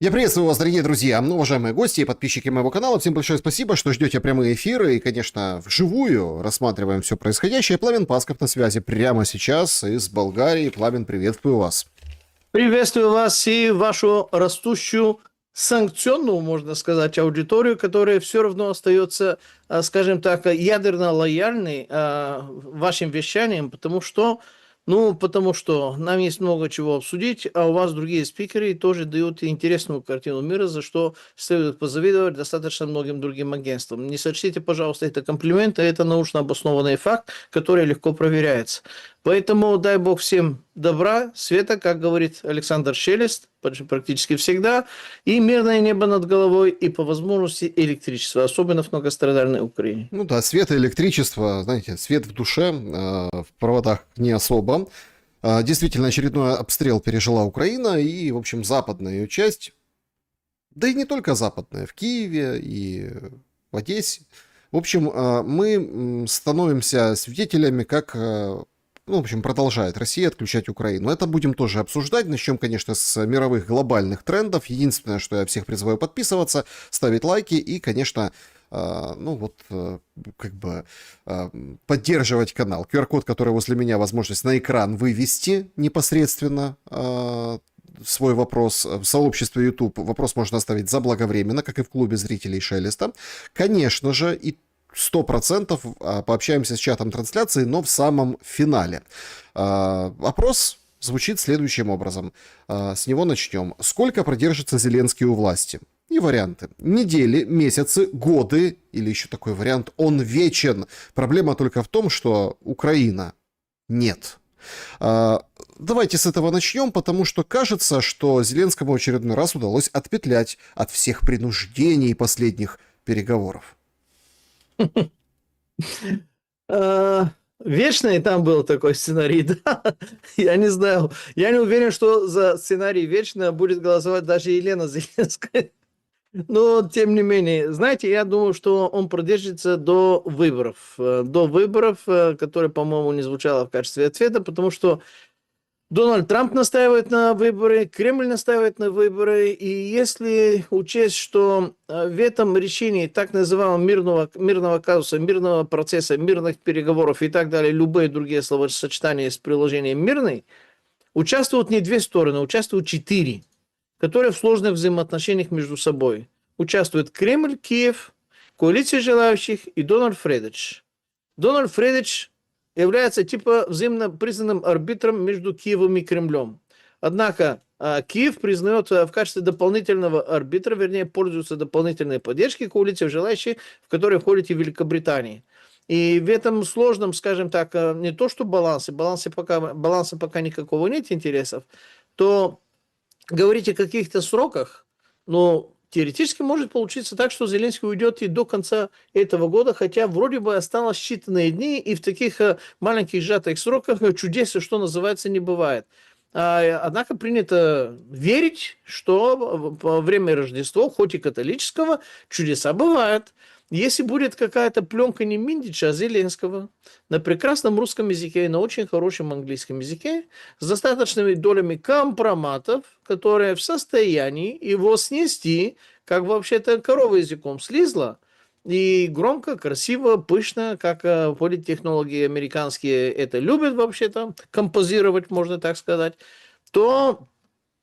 Я приветствую вас, дорогие друзья, уважаемые гости и подписчики моего канала. Всем большое спасибо, что ждете прямые эфиры и, конечно, вживую рассматриваем все происходящее. Пламен Пасков на связи прямо сейчас из Болгарии. Пламен, приветствую вас. Приветствую вас и вашу растущую санкционную, можно сказать, аудиторию, которая все равно остается, скажем так, ядерно лояльной вашим вещаниям, потому что нам есть много чего обсудить, а у вас другие спикеры тоже дают интересную картину мира, за что следует позавидовать достаточно многим другим агентствам. Не сочтите, пожалуйста, это комплимент, а это научно обоснованный факт, который легко проверяется. Поэтому дай бог всем добра, света, как говорит Александр Шелест, практически всегда, и мирное небо над головой, и по возможности электричество, особенно в многострадальной Украине. Ну да, свет и электричество, знаете, свет в душе, в проводах не особо. Действительно, очередной обстрел пережила Украина и, в общем, западная ее часть, да и не только западная, в Киеве и в Одессе. В общем, мы становимся свидетелями, как... в общем, продолжает Россия отключать Украину. Это будем тоже обсуждать. Начнем, конечно, с мировых глобальных трендов. Единственное, что я всех призываю подписываться, ставить лайки и, конечно, поддерживать канал. QR-код, который возле меня, возможность на экран вывести непосредственно свой вопрос. В сообществе YouTube вопрос можно оставить заблаговременно, как и в клубе зрителей Шелеста. Конечно же, и 100% пообщаемся с чатом трансляции, но в самом финале. Вопрос звучит следующим образом. С него начнем. Сколько продержится Зеленский у власти? И варианты. Недели, месяцы, годы, или еще такой вариант, он вечен. Проблема только в том, что Украина нет. Давайте с этого начнем, потому что кажется, что Зеленскому в очередной раз удалось отпетлять от всех принуждений последних переговоров. Вечный там был такой сценарий, да? Я не знаю. Я не уверен, что за сценарий вечно будет голосовать даже Елена Зеленская. Но, тем не менее, знаете, я думаю, что он продержится до выборов. До выборов, которые, по-моему, не звучало в качестве ответа, потому что Дональд Трамп настаивает на выборы, Кремль настаивает на выборы, и если учесть, что в этом решении так называемого мирного казуса, мирного процесса, мирных переговоров и так далее, любые другие словосочетания с приложением «мирный», участвуют не две стороны, участвуют 4, которые в сложных взаимоотношениях между собой. Участвует Кремль, Киев, коалиция желающих и Дональд Фредович. Дональд Фредович является типа взаимно признанным арбитром между Киевом и Кремлем. Однако Киев признает в качестве дополнительного арбитра, вернее, пользуется дополнительной поддержкой коалиции желающих, в которой входит и Великобритания. И в этом сложном, скажем так, не то что баланса пока никакого нет интересов, то говорить о каких-то сроках, но теоретически может получиться так, что Зеленский уйдет и до конца этого года, хотя вроде бы осталось считанные дни, и в таких маленьких сжатых сроках чудес, что называется, не бывает. Однако принято верить, что во время Рождества, хоть и католического, чудеса бывают. Если будет какая-то пленка не Миндича, а Зеленского на прекрасном русском языке и на очень хорошем английском языке с достаточными долями компроматов, которые в состоянии его снести, как вообще-то корова языком слизла, и громко, красиво, пышно, как политтехнологи американские это любят вообще-то, композировать, можно так сказать, то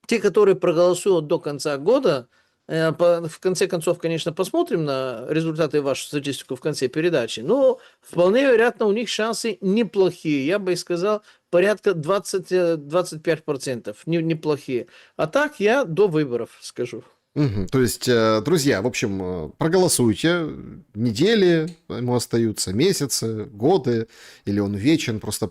те, которые проголосуют до конца года, в конце концов, конечно, посмотрим на результаты вашей статистику в конце передачи, но вполне вероятно, у них шансы неплохие. Я бы сказал, порядка 20-25%. Неплохие. А так я до выборов скажу. То есть, друзья, в общем, проголосуйте. Недели ему остаются, месяцы, годы, или он вечен, просто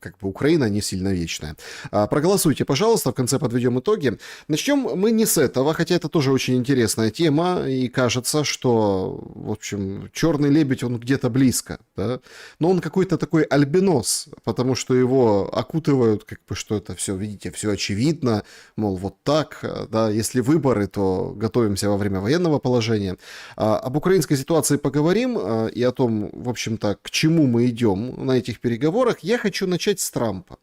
как бы Украина не сильно вечная. Проголосуйте, пожалуйста, в конце подведем итоги. Начнем мы не с этого, хотя это тоже очень интересная тема, и кажется, что, в общем, черный лебедь, он где-то близко, да? Но он какой-то такой альбинос, потому что его окутывают, как бы, что это все, видите, все очевидно, мол, вот так, да, если выборы, то готовимся во время военного положения. Об украинской ситуации поговорим и о том, в общем-то, к чему мы идем на этих переговорах. Я хочу начать с Трампа.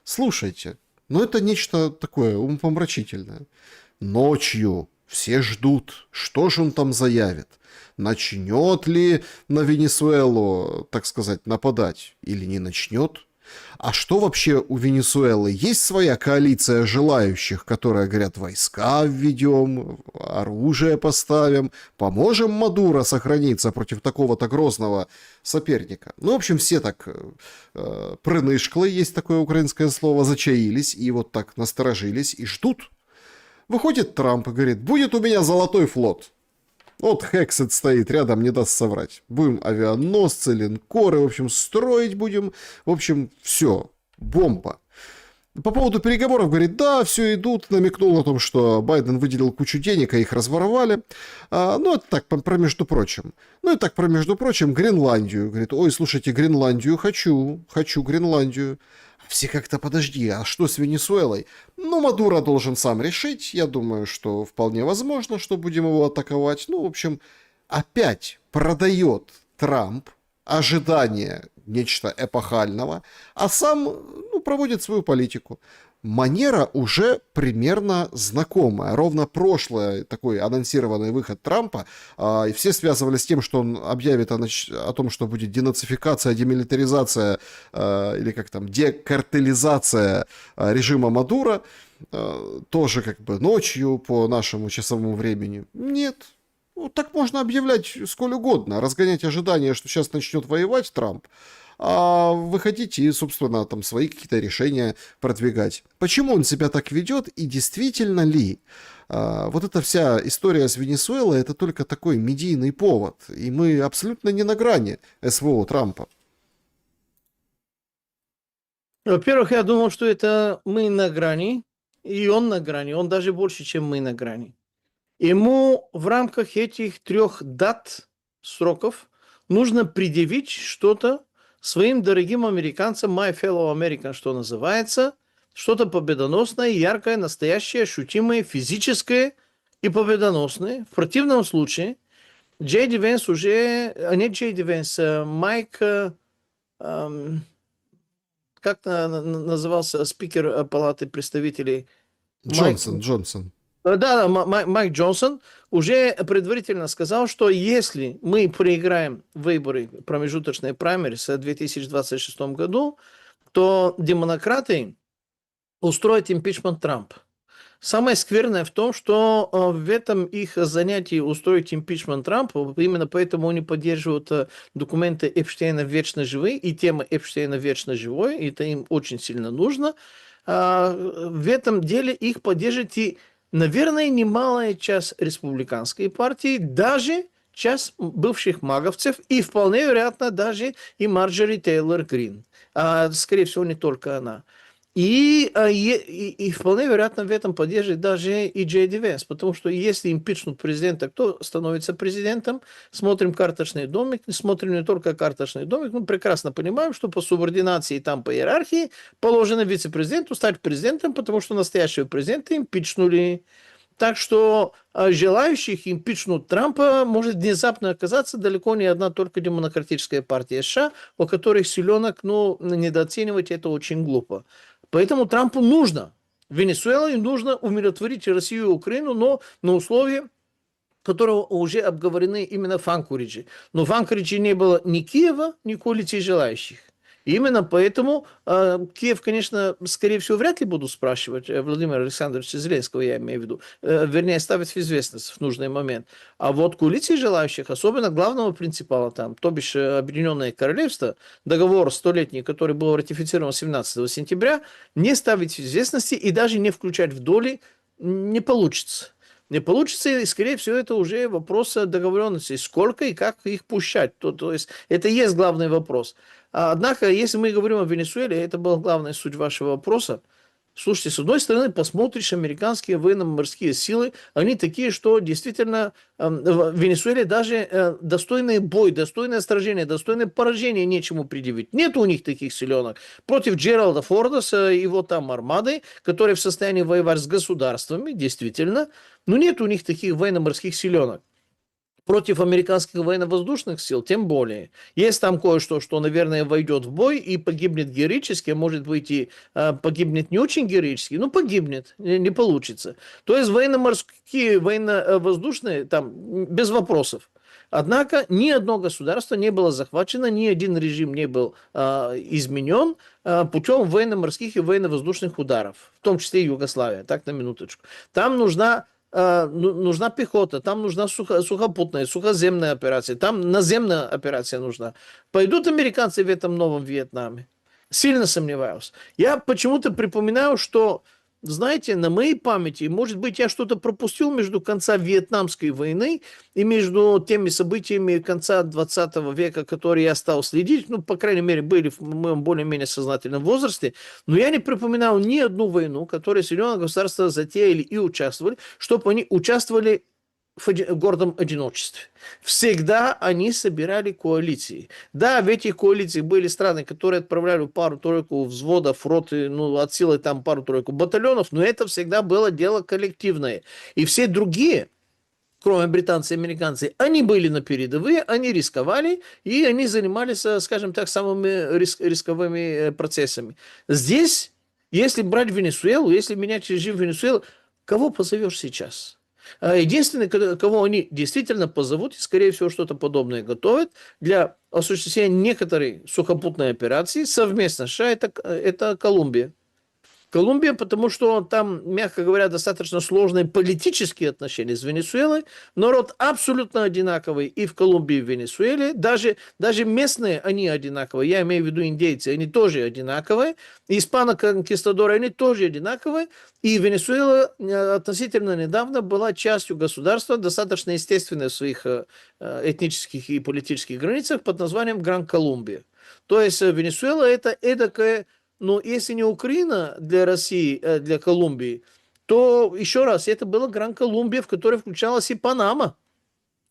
Слушайте, ну это нечто такое умопомрачительное. Ночью все ждут, что же он там заявит. Начнет ли на Венесуэлу, так сказать, нападать или не начнет? А что вообще у Венесуэлы? Есть своя коалиция желающих, которые говорят, войска введем, оружие поставим, поможем Мадуро сохраниться против такого-то грозного соперника. Ну, в общем, все так прынышклы, есть такое украинское слово, зачаились и вот так насторожились и ждут. Выходит Трамп и говорит, будет у меня золотой флот. Вот Хексет стоит рядом, не даст соврать. Будем авианосцы, линкоры, в общем, строить будем. В общем, все, бомба. По поводу переговоров, говорит, да, все идут, намекнул на том, что Байден выделил кучу денег, а их разворовали. Ну, это так, про между прочим. Ну, и так, про между прочим, Гренландию. Говорит, ой, слушайте, Гренландию хочу Гренландию. Все как-то, подожди, а что с Венесуэлой? Ну, Мадуро должен сам решить. Я думаю, что вполне возможно, что будем его атаковать. Ну, в общем, опять продает Трамп ожидание нечто эпохального, а сам, ну, проводит свою политику. Манера уже примерно знакомая. Ровно прошлый такой анонсированный выход Трампа, и все связывали с тем, что он объявит о том, что будет денацификация, демилитаризация или как там, декартелизация режима Мадуро, тоже как бы ночью по нашему часовому времени. Нет. Ну, так можно объявлять сколь угодно, разгонять ожидания, что сейчас начнет воевать Трамп, а вы хотите, собственно, там свои какие-то решения продвигать. Почему он себя так ведет и действительно ли вот эта вся история с Венесуэлой это только такой медийный повод, и мы абсолютно не на грани СВО Трампа? Во-первых, я думал, что это мы на грани, и он на грани, он даже больше, чем мы на грани. Ему в рамках этих 3 дат, сроков, нужно предъявить что-то своим дорогим американцам, my fellow American, что называется, что-то победоносное, яркое, настоящее, ощутимое, физическое и победоносное. В противном случае Джей Ди Венс уже, не Джей Ди Венс, Майк, как назывался спикер Палаты представителей? Джонсон. Да, Майк Джонсон уже предварительно сказал, что если мы проиграем выборы промежуточные праймерис в 2026 году, то демократы устроят импичмент Трампа. Самое скверное в том, что в этом их занятии устроить импичмент Трампа, именно поэтому они поддерживают документы Эпштейна вечно живые, и тема Эпштейна вечно живой, и это им очень сильно нужно. В этом деле их поддержит и, наверное, немалая часть республиканской партии, даже часть бывших маговцев, и вполне вероятно даже и Марджори Тейлор Грин. Скорее всего, не только она. И вполне вероятно в этом поддержит даже и Джей Ди Венс, потому что если импичнут президента, кто становится президентом? Смотрим карточный домик, смотрим не только карточный домик, мы прекрасно понимаем, что по субординации и там по иерархии положено вице-президенту стать президентом, потому что настоящего президента импичнули. Так что желающих импичнуть Трампа может внезапно оказаться далеко не одна только демократическая партия США, у которых силенок, но недооценивать это очень глупо. Поэтому Трампу нужно, Венесуэле нужно умиротворить Россию и Украину, но на условия, которые уже обговорены именно в Анкориджи. Но в Анкориджи не было ни Киева, ни коалиции желающих. И именно поэтому Киев, конечно, скорее всего, вряд ли будут спрашивать Владимира Александровича Зеленского, я имею в виду, вернее, ставить в известность в нужный момент. А вот коалиции желающих, особенно главного принципала там, то бишь Объединенное Королевство, договор столетний, который был ратифицирован 17 сентября, не ставить в известности и даже не включать в доли не получится. Не получится, и, скорее всего, это уже вопрос договоренности, сколько и как их пущать. То есть, это и есть главный вопрос. Однако, если мы говорим о Венесуэле, это была главная суть вашего вопроса. Слушайте, с одной стороны, посмотришь, американские военно-морские силы, они такие, что действительно в Венесуэле даже достойный бой, достойное сражение, достойное поражение нечему предъявить. Нет у них таких силенок. Против Джералда Форда с его там армадой, которые в состоянии воевать с государствами, действительно, но нет у них таких военно-морских силенок. Против американских военно-воздушных сил, тем более. Есть там кое-что, что, наверное, войдет в бой и погибнет героически, а может быть и погибнет не очень героически, но погибнет, не получится. То есть военно-морские, военно-воздушные, там, без вопросов. Однако ни одно государство не было захвачено, ни один режим не был изменен путем военно-морских и военно-воздушных ударов, в том числе и Югославия, так на минуточку. Там нужна пехота, там нужна сухопутная, сухоземная операция, там наземная операция нужна. Пойдут американцы в этом новом Вьетнаме? Сильно сомневаюсь. Я почему-то припоминаю, что, знаете, на моей памяти, может быть, я что-то пропустил между конца Вьетнамской войны и между теми событиями конца 20 века, которые я стал следить, ну, по крайней мере, были в моем более-менее сознательном возрасте, но я не припоминал ни одну войну, которую Соединенные Государства затеяли и участвовали, чтобы они участвовали в гордом одиночестве. Всегда они собирали коалиции. Да, в этих коалициях были страны, которые отправляли пару-тройку взводов, роты, ну, от силы там пару-тройку батальонов, но это всегда было дело коллективное. И все другие, кроме британцев и американцев, они были на передовые, они рисковали, и они занимались, скажем так, самыми рисковыми процессами. Здесь, если брать Венесуэлу, если менять режим Венесуэлы, кого позовешь сейчас? Единственное, кого они действительно позовут, и, скорее всего, что-то подобное готовят для осуществления некоторой сухопутной операции совместно с США, это Колумбия. Колумбия, потому что там, мягко говоря, достаточно сложные политические отношения с Венесуэлой. Народ абсолютно одинаковый и в Колумбии, и в Венесуэле. Даже местные, они одинаковые. Я имею в виду индейцы, они тоже одинаковые. Испано-конкистадоры, они тоже одинаковые. И Венесуэла относительно недавно была частью государства, достаточно естественной в своих этнических и политических границах под названием Гран-Колумбия. То есть Венесуэла это эдакая, но если не Украина для России, для Колумбии, то еще раз, это была Гран-Колумбия, в которой включалась и Панама.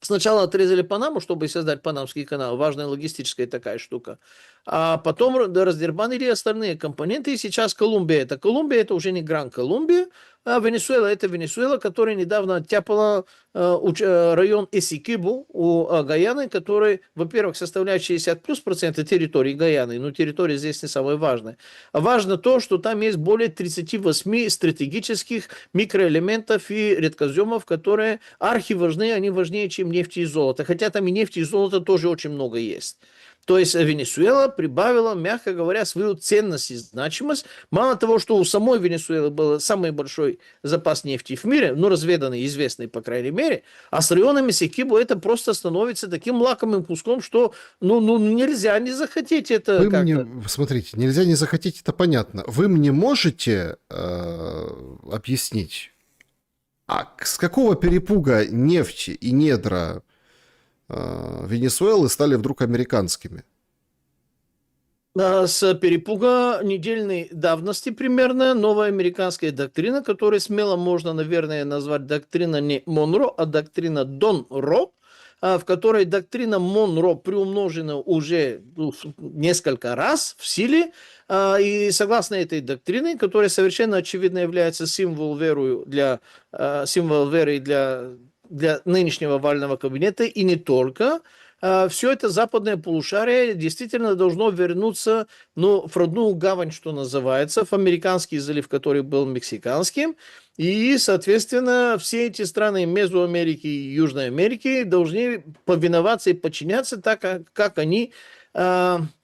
Сначала отрезали Панаму, чтобы создать Панамский канал, важная логистическая такая штука. А потом раздербанили остальные компоненты, и сейчас Колумбия, это уже не Гран-Колумбия, а Венесуэла это Венесуэла, которая недавно оттяпала район Эсикибу у Гаяны, который, во-первых, составляет 60% территории Гаяны, но территория здесь не самая важная. А важно то, что там есть более 38 стратегических микроэлементов и редкоземов, которые архиважны, они важнее, чем нефть и золото. Хотя там и нефти и золота тоже очень много есть. То есть Венесуэла прибавила, мягко говоря, свою ценность и значимость. Мало того, что у самой Венесуэлы был самый большой запас нефти в мире, ну, разведанный, известный, по крайней мере, а с районом Эсикибу это просто становится таким лакомым куском, что нельзя не захотеть это Вы как-то. мне, смотрите, нельзя не захотеть, это понятно. Вы мне можете объяснить, с какого перепуга нефть и недра Венесуэлы стали вдруг американскими? С перепуга недельной давности примерно новая американская доктрина, которую смело можно, наверное, назвать доктрина не Монро, а доктрина Дон-Ро, в которой доктрина Монро приумножена уже несколько раз в силе. И согласно этой доктрине, которая совершенно очевидно является символом веры для нынешнего овального кабинета, и не только, все это западное полушарие действительно должно вернуться в родную гавань, что называется, в американский залив, который был мексиканским. И, соответственно, все эти страны Мезоамерики и Южной Америки должны повиноваться и подчиняться так, как они,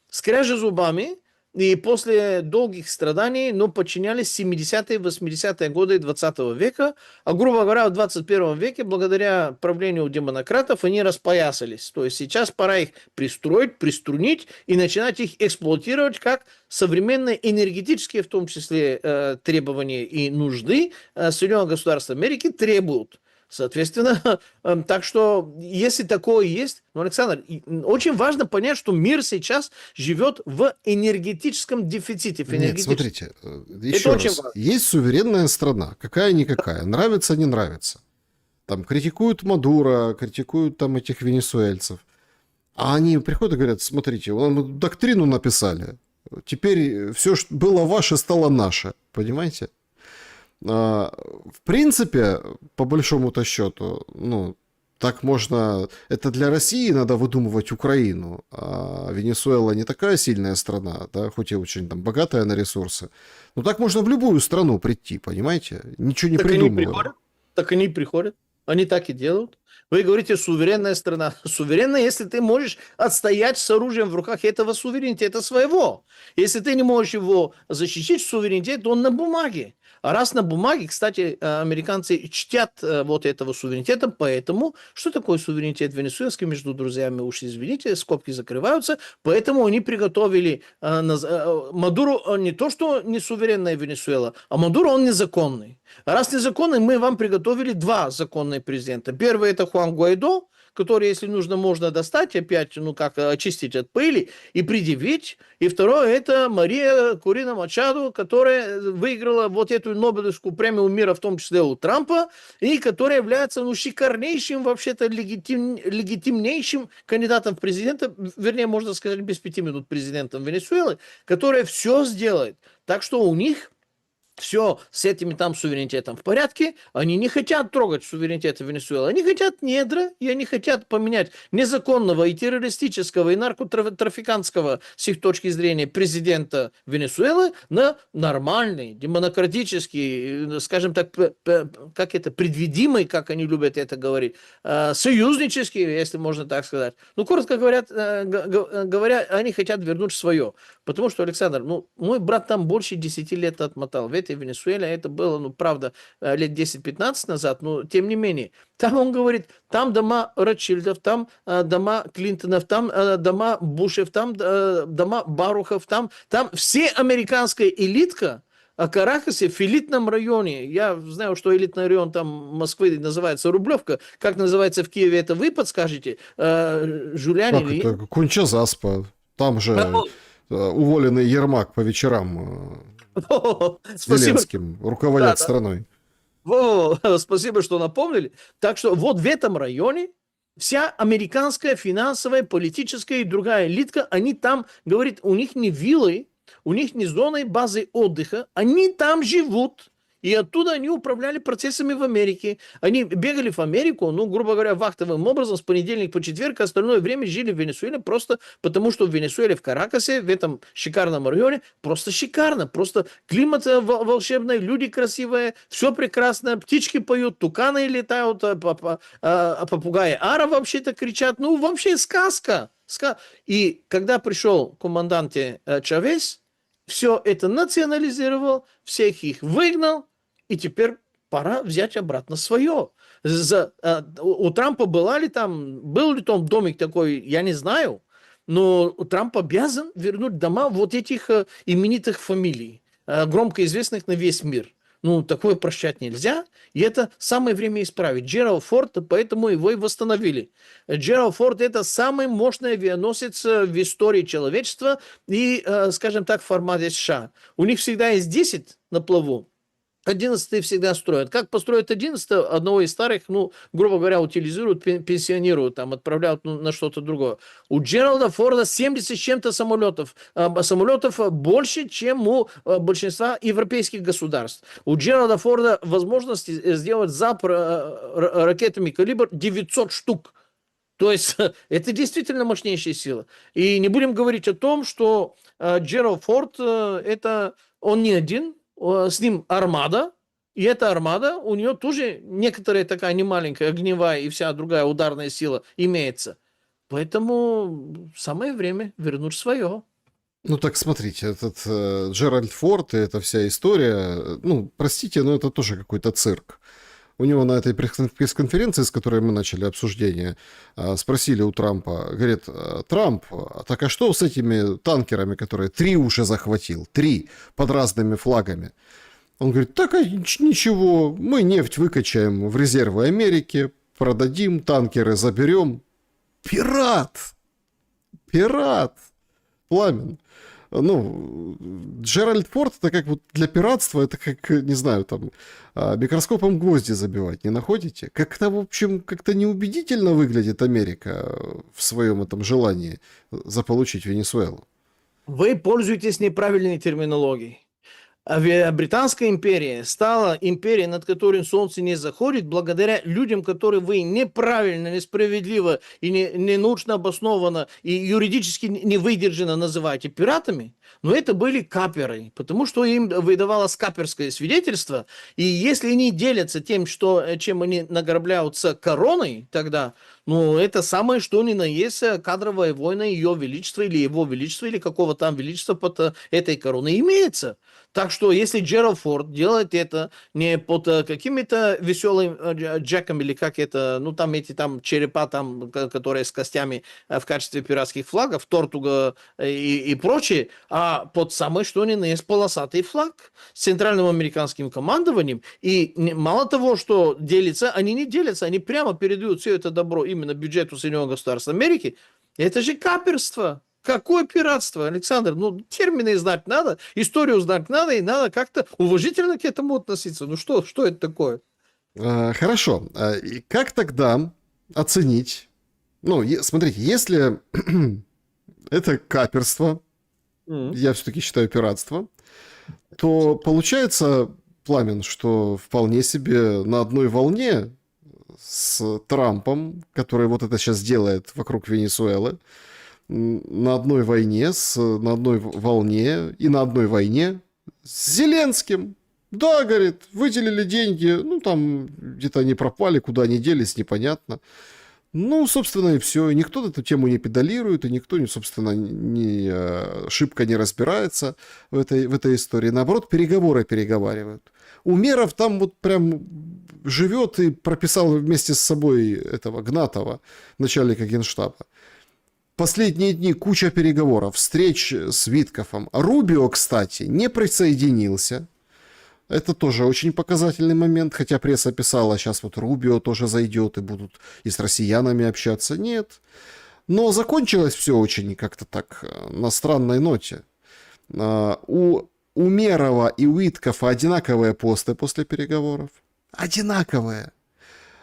скрежа зубами, и после долгих страданий, подчинялись 70-е, 80-е годы 20 века, а, грубо говоря, в 21 веке, благодаря правлению демократов, они распоясались. То есть сейчас пора их пристроить, приструнить и начинать их эксплуатировать как современные энергетические, в том числе, требования и нужды Соединенных Государств Америки требуют. Соответственно, так что, если такое есть, Александр, очень важно понять, что мир сейчас живет в энергетическом дефиците. Нет, смотрите, еще раз, есть суверенная страна, какая-никакая, нравится, не нравится. Там критикуют Мадуро, критикуют там этих венесуэльцев, а они приходят и говорят, смотрите, мы доктрину написали, теперь все, что было ваше, стало наше, понимаете? В принципе, по большому-то счету, Так можно... Это для России надо выдумывать Украину. А Венесуэла не такая сильная страна, да, хоть и очень там богатая на ресурсы. Но так можно в любую страну прийти, понимаете? Ничего не Так они придумывая. приходят, так они приходят, они так и делают. Вы говорите, суверенная страна. Суверенная, если ты можешь отстоять с оружием в руках этого суверенитета своего. Если ты не можешь его защитить, суверенитет, то он на бумаге. А раз на бумаге, кстати, американцы чтят вот этого суверенитета, поэтому, что такое суверенитет венесуэльский между друзьями, уж извините, скобки закрываются, поэтому они приготовили Мадуру не то, что не суверенная Венесуэла, а Мадуро он незаконный. А раз незаконный, мы вам приготовили два законных президента. Первый это Хуан Гуайдо, который, если нужно, можно достать опять, ну как, очистить от пыли и предъявить. И второе, это Мария Курина Мачадо, которая выиграла вот эту Нобелевскую премию мира, в том числе у Трампа, и которая является, ну, шикарнейшим, вообще-то легитимнейшим кандидатом в президента, вернее, можно сказать, без 5 минут президентом Венесуэлы, которая все сделает. Так что у них все с этими там суверенитетом в порядке, они не хотят трогать суверенитет Венесуэлы, они хотят недра, и они хотят поменять незаконного и террористического, и наркотрафикантского, с их точки зрения, президента Венесуэлы на нормальный, демократический, скажем так, как это, предвидимый, как они любят это говорить, союзнический, если можно так сказать. Ну, коротко говоря, они хотят вернуть свое. Потому что, Александр, ну, мой брат там больше 10 лет отмотал. В этой Венесуэле это было, ну, правда, лет 10-15 назад, но тем не менее. Там он говорит, там дома Ротшильдов, там дома Клинтонов, там дома Бушев, там дома Барухов, там все американская элитка, а Каракасе в элитном районе, я знаю, что элитный район там Москвы называется Рублевка, как называется в Киеве, это вы подскажете? Жуляне Как или... это? Кунча-Заспа. Там же уволенный Ермак по вечерам с Спасибо. Зеленским руководят Да. страной. Спасибо, что напомнили. Так что вот в этом районе вся американская финансовая, политическая и другая элитка, они там, говорит, у них не виллы, у них не зоны базы отдыха, они там живут. И оттуда они управляли процессами в Америке. Они бегали в Америку, ну, грубо говоря, вахтовым образом с понедельника по четверг, а остальное время жили в Венесуэле просто потому, что в Венесуэле, в Каракасе, в этом шикарном районе, просто шикарно. Просто климат волшебный, люди красивые, все прекрасно, птички поют, туканы летают, попугаи ара вообще-то кричат. Ну, вообще сказка. И когда пришел командант Чавес, все это национализировал, всех их выгнал, и теперь пора взять обратно свое. У Трампа был ли там домик такой, я не знаю, но Трамп обязан вернуть дома вот этих именитых фамилий, громко известных на весь мир. Ну, такое прощать нельзя, и это самое время исправить. Джеральд Форд, поэтому его и восстановили. Джеральд Форд – это самый мощный авианосец в истории человечества и, скажем так, в формате США. У них всегда есть 10 на плаву, 11 всегда строят. Как построят 11 одного из старых, ну, грубо говоря, утилизируют, пенсионируют, там, отправляют на что-то другое. У Джералда Форда 70 с чем-то самолетов. Самолетов больше, чем у большинства европейских государств. У Джералда Форда возможность сделать залп ракетами калибр 900 штук. То есть это действительно мощнейшая сила. И не будем говорить о том, что Джеральд Форд, это он не один, с ним армада, и эта армада, у нее тоже некоторая такая немаленькая огневая и вся другая ударная сила имеется. Поэтому самое время вернуть свое. Ну так смотрите, этот Джеральд Форд и эта вся история, ну, простите, но это тоже какой-то цирк. У него на этой пресс-конференции, с которой мы начали обсуждение, спросили у Трампа, говорит, Трамп, так а что с этими танкерами, которые 3 уже захватил, 3 под разными флагами? Он говорит, так ничего, мы нефть выкачаем в резервы Америки, продадим, танкеры заберем. Пират! Пламен. Ну, Джеральд Форд, это как вот для пиратства, это как, не знаю, там, микроскопом гвозди забивать, не находите? Как-то, в общем, как-то неубедительно выглядит Америка в своем этом желании заполучить Венесуэлу. Вы пользуетесь неправильной терминологией. Британская империя стала империей, над которой солнце не заходит, благодаря людям, которые вы неправильно, несправедливо и не научно обоснованно и юридически не выдержанно называете пиратами, но это были каперы, потому что им выдавалось каперское свидетельство, и если они делятся тем, чем они награбляются короной тогда, ну, это самое, что ни на есть кадровая война Ее Величества или Его Величества или какого там Величества под этой короной имеется. Так что, если Джеральд Форд делает это не под какими-то веселым Джеком или как это, ну, там эти там черепа, там, которые с костями в качестве пиратских флагов, Тортуга и прочее, а под самый что ни на есть полосатый флаг с центральным американским командованием. И мало того, что делится, они не делятся, они прямо передают все это добро именно бюджету Соединенных Государств Америки. Это же каперство. Какое пиратство, Александр? Ну, термины знать надо, историю знать надо, и надо как-то уважительно к этому относиться. Ну, что это такое? Хорошо. И как тогда оценить? Ну, смотрите, если это каперство, я все-таки считаю пиратство, то получается, Пламен, что вполне себе на одной волне с Трампом, который вот это сейчас делает вокруг Венесуэлы, на одной волне и на одной войне с Зеленским. Да, говорит, выделили деньги, ну, там где-то они пропали, куда они делись, непонятно. Ну, собственно, и все. И никто эту тему не педалирует, и никто, собственно, шибко не разбирается в этой истории. Наоборот, переговаривают. Умеров там вот прям живет и прописал вместе с собой этого Гнатова, начальника Генштаба. Последние дни куча переговоров, встреч с Виткофом. Рубио, кстати, не присоединился. Это тоже очень показательный момент, хотя пресса писала, сейчас вот Рубио тоже зайдет и будут и с россиянами общаться. Нет. Но закончилось все очень как-то так на странной ноте. У Умерова и Уиткофа одинаковые посты после переговоров. Одинаковые.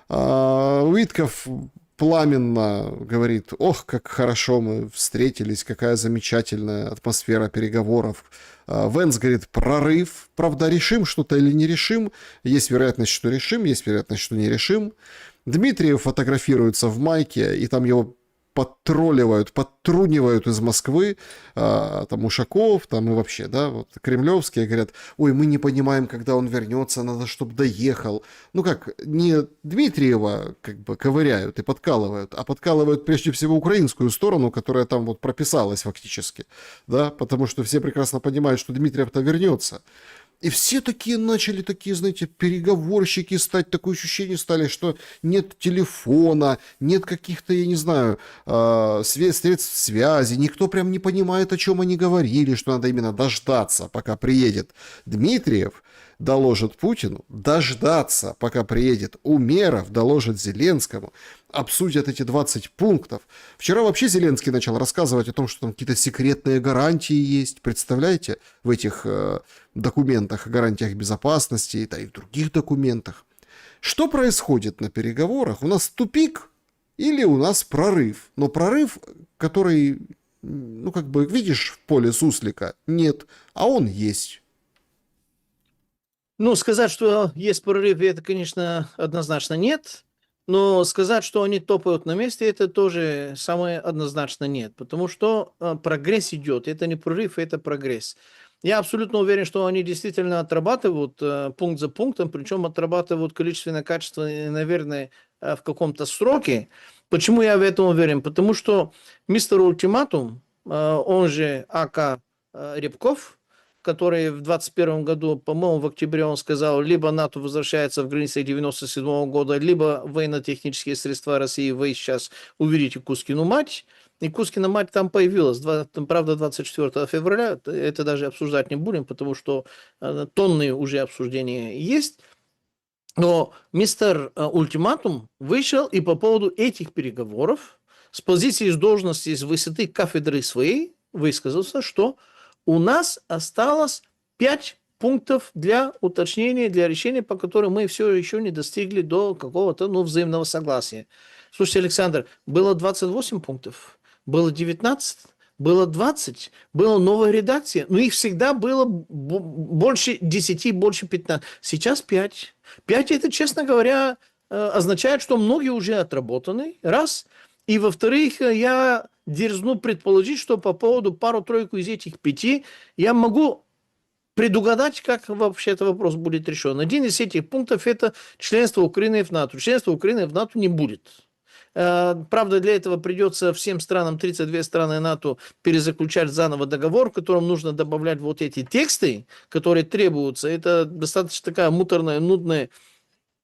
Уиткоф пламенно говорит: ох, как хорошо мы встретились, какая замечательная атмосфера переговоров. Венс говорит: прорыв. Правда, решим что-то или не решим. Есть вероятность, что решим, есть вероятность, что не решим. Дмитриев фотографируется в майке, и там его подтрунивают из Москвы, там Ушаков, там и вообще, да, вот кремлевские говорят: ой, мы не понимаем, когда он вернется, надо, чтобы доехал. Ну как, не Дмитриева как бы ковыряют и подкалывают, а подкалывают прежде всего украинскую сторону, которая там вот прописалась фактически, да, потому что все прекрасно понимают, что Дмитриев-то вернется. И все начали, знаете, переговорщики стать, такое ощущение стали, что нет телефона, нет каких-то, я не знаю, средств связи, никто прям не понимает, о чем они говорили, что надо именно дождаться, пока приедет Дмитриев, доложит Путину, дождаться, пока приедет Умеров, доложит Зеленскому, обсудят эти 20 пунктов. Вчера вообще Зеленский начал рассказывать о том, что там какие-то секретные гарантии есть, представляете, в этих документах о гарантиях безопасности и в других документах. Что происходит на переговорах? У нас тупик или у нас прорыв? Но прорыв, который, ну как бы видишь в поле суслика, нет, а он есть. Ну, сказать, что есть прорыв, это, конечно, однозначно нет. Но сказать, что они топают на месте, это тоже самое однозначно нет. Потому что прогресс идет. Это не прорыв, это прогресс. Я абсолютно уверен, что они действительно отрабатывают пункт за пунктом, причем отрабатывают количественно, качественно и, наверное, в каком-то сроке. Почему я в этом уверен? Потому что мистер Ультиматум, он же АК Рябков, который в 2021 году, по-моему, в октябре он сказал, либо НАТО возвращается в границы 1997 года, либо военно-технические средства России вы сейчас увидите Кузькину мать. И Кузькина мать там появилась, правда, 24 февраля. Это даже обсуждать не будем, потому что тонны уже обсуждения есть. Но мистер Ультиматум вышел и по поводу этих переговоров с позиции, с должности, с высоты кафедры своей высказался, что у нас осталось 5 пунктов для уточнения, для решения, по которым мы все еще не достигли до какого-то взаимного согласия. Слушайте, Александр, было 28 пунктов, было 19, было 20, была новая редакция, но их всегда было больше 10, больше 15. Сейчас 5. 5 это, честно говоря, означает, что многие уже отработаны, раз. И во-вторых, я дерзну предположить, что по поводу пару-тройку из этих 5 я могу предугадать, как вообще этот вопрос будет решен. Один из этих пунктов – это членство Украины в НАТО. Членства Украины в НАТО не будет. Правда, для этого придется всем странам, 32 страны НАТО, перезаключать заново договор, в котором нужно добавлять вот эти тексты, которые требуются. Это достаточно такая муторная, нудная,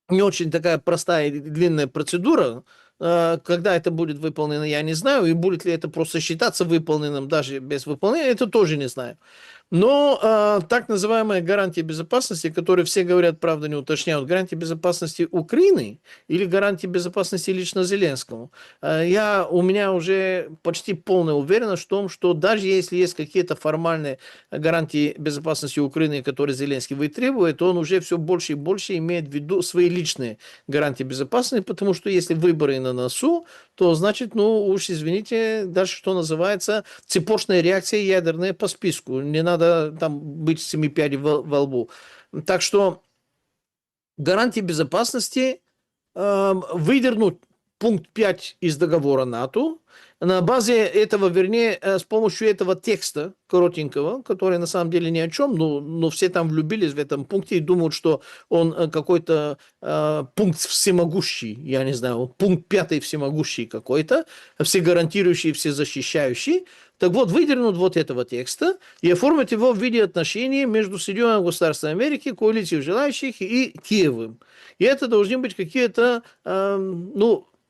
не очень такая простая и длинная процедура. Когда это будет выполнено, я не знаю. И будет ли это просто считаться выполненным даже без выполнения, это тоже не знаю. Но так называемая гарантия безопасности, которые все говорят, правда, не уточняют, гарантия безопасности Украины или гарантия безопасности лично Зеленскому, у меня уже почти полная уверенность в том, что даже если есть какие-то формальные гарантии безопасности Украины, которые Зеленский вытребует, он уже все больше и больше имеет в виду свои личные гарантии безопасности, потому что если выборы на носу, то значит, ну уж извините, дальше что называется, цепочная реакция ядерная по списку. Не надо там быть с 7 пядей во лбу. Так что гарантии безопасности выдернуть пункт 5 из договора НАТО. На базе этого, вернее, с помощью этого текста коротенького, который на самом деле ни о чем, но все там влюбились в этом пункте и думают, что он какой-то пункт всемогущий, я не знаю, пункт 5 всемогущий какой-то, все гарантирующий, все защищающий. Так вот, выдернут вот этого текста и оформят его в виде отношений между Соединенными Государствами Америки, коалицией желающих и Киевом. И это должны быть какие-то,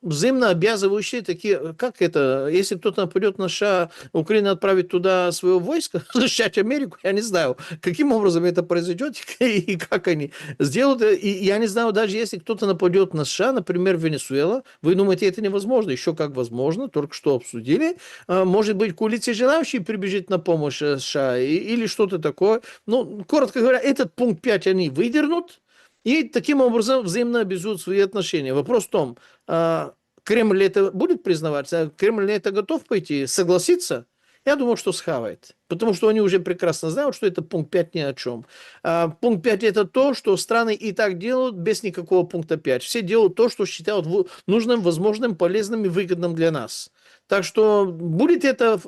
взаимно обязывающие такие, как это, если кто-то нападет на США, Украина отправит туда свое войско, защищать Америку, я не знаю, каким образом это произойдет и как они сделают. И я не знаю, даже если кто-то нападет на США, например, Венесуэла, вы думаете, это невозможно? Еще как возможно, только что обсудили. Может быть, коалиция желающих прибежит на помощь США или что-то такое. Ну, коротко говоря, этот пункт 5 они выдернут, и таким образом взаимно обязуют свои отношения. Вопрос в том, Кремль это будет признавать, Кремль на это готов пойти, согласиться? Я думаю, что схавает. Потому что они уже прекрасно знают, что это пункт 5 ни о чем. Пункт 5 это то, что страны и так делают без никакого пункта 5. Все делают то, что считают нужным, возможным, полезным и выгодным для нас. Так что будет это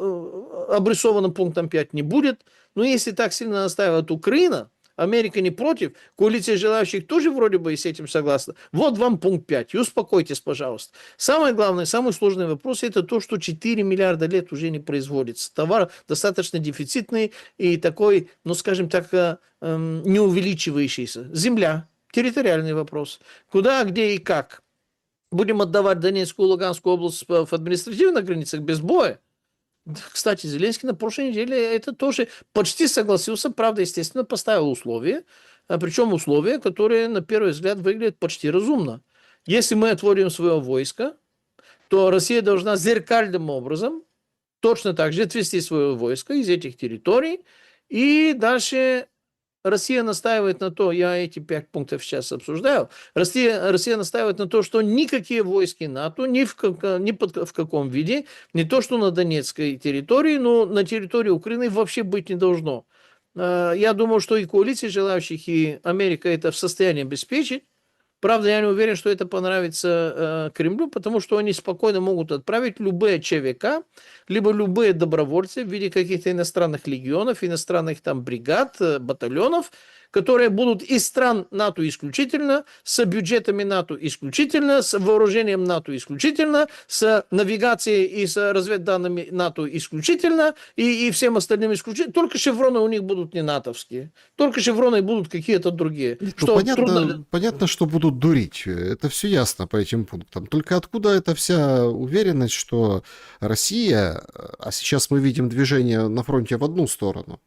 обрисовано пунктом 5, не будет. Но если так сильно настаивает Украина, Америка не против, коалиция желающих тоже вроде бы и с этим согласна. Вот вам пункт 5, и успокойтесь, пожалуйста. Самое главное, самый сложный вопрос, это то, что 4 миллиарда лет уже не производится. Товар достаточно дефицитный и такой, ну скажем так, не увеличивающийся. Земля, территориальный вопрос. Куда, где и как? Будем отдавать Донецкую и Луганскую область в административных границах без боя? Кстати, Зеленский на прошлой неделе это тоже почти согласился, правда, естественно, поставил условия, причем условия, которые на первый взгляд выглядят почти разумно. Если мы отводим свое войско, то Россия должна зеркальным образом точно так же отвести свое войско из этих территорий, и дальше Россия настаивает на то, я эти 5 пунктов сейчас обсуждаю, Россия настаивает на то, что никакие войски НАТО, ни в каком виде, не то что на Донецкой территории, но на территории Украины вообще быть не должно. Я думаю, что и коалиция желающих, и Америка это в состоянии обеспечить. Правда, я не уверен, что это понравится Кремлю, потому что они спокойно могут отправить любые ЧВК, либо любые добровольцы в виде каких-то иностранных легионов, иностранных там бригад, батальонов, которые будут из стран НАТО исключительно, с бюджетами НАТО исключительно, с вооружением НАТО исключительно, с навигацией и с разведданными НАТО исключительно, и всем остальным исключительно. Только шевроны у них будут не натовские. Только шевроны будут какие-то другие. Что понятно, что будут дурить. Это все ясно по этим пунктам. Только откуда эта вся уверенность, что Россия, а сейчас мы видим движение на фронте в одну сторону,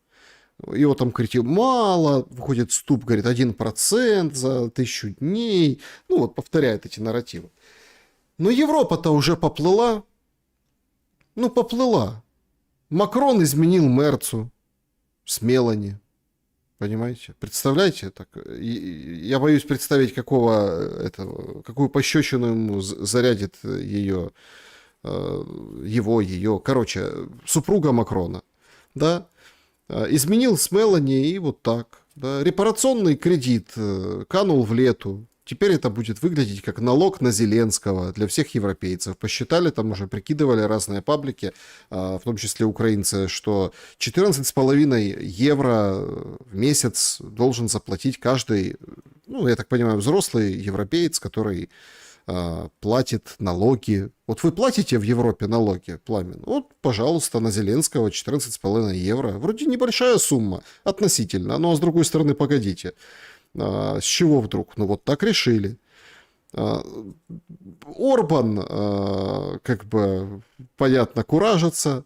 его там критикуют, мало, выходит Ступ, говорит, 1% за 1000 дней. Ну вот, повторяет эти нарративы. Но Европа-то уже поплыла. Ну, поплыла. Макрон изменил Мерцу с Мелани. Понимаете? Представляете? Так, я боюсь представить, какую пощечину ему зарядит ее его, ее, короче, супруга Макрона, да, изменил с Мелани и вот так, да, репарационный кредит канул в лету. Теперь это будет выглядеть как налог на Зеленского для всех европейцев. Посчитали, там уже прикидывали разные паблики, в том числе украинцы, что 14,5 евро в месяц должен заплатить каждый, ну, я так понимаю, взрослый европеец, который платит налоги. Вот вы платите в Европе налоги, Пламен? Вот, пожалуйста, на Зеленского 14,5 евро. Вроде небольшая сумма относительно, но с другой стороны, погодите. С чего вдруг? Ну вот так решили. Орбан, как бы, понятно, куражится.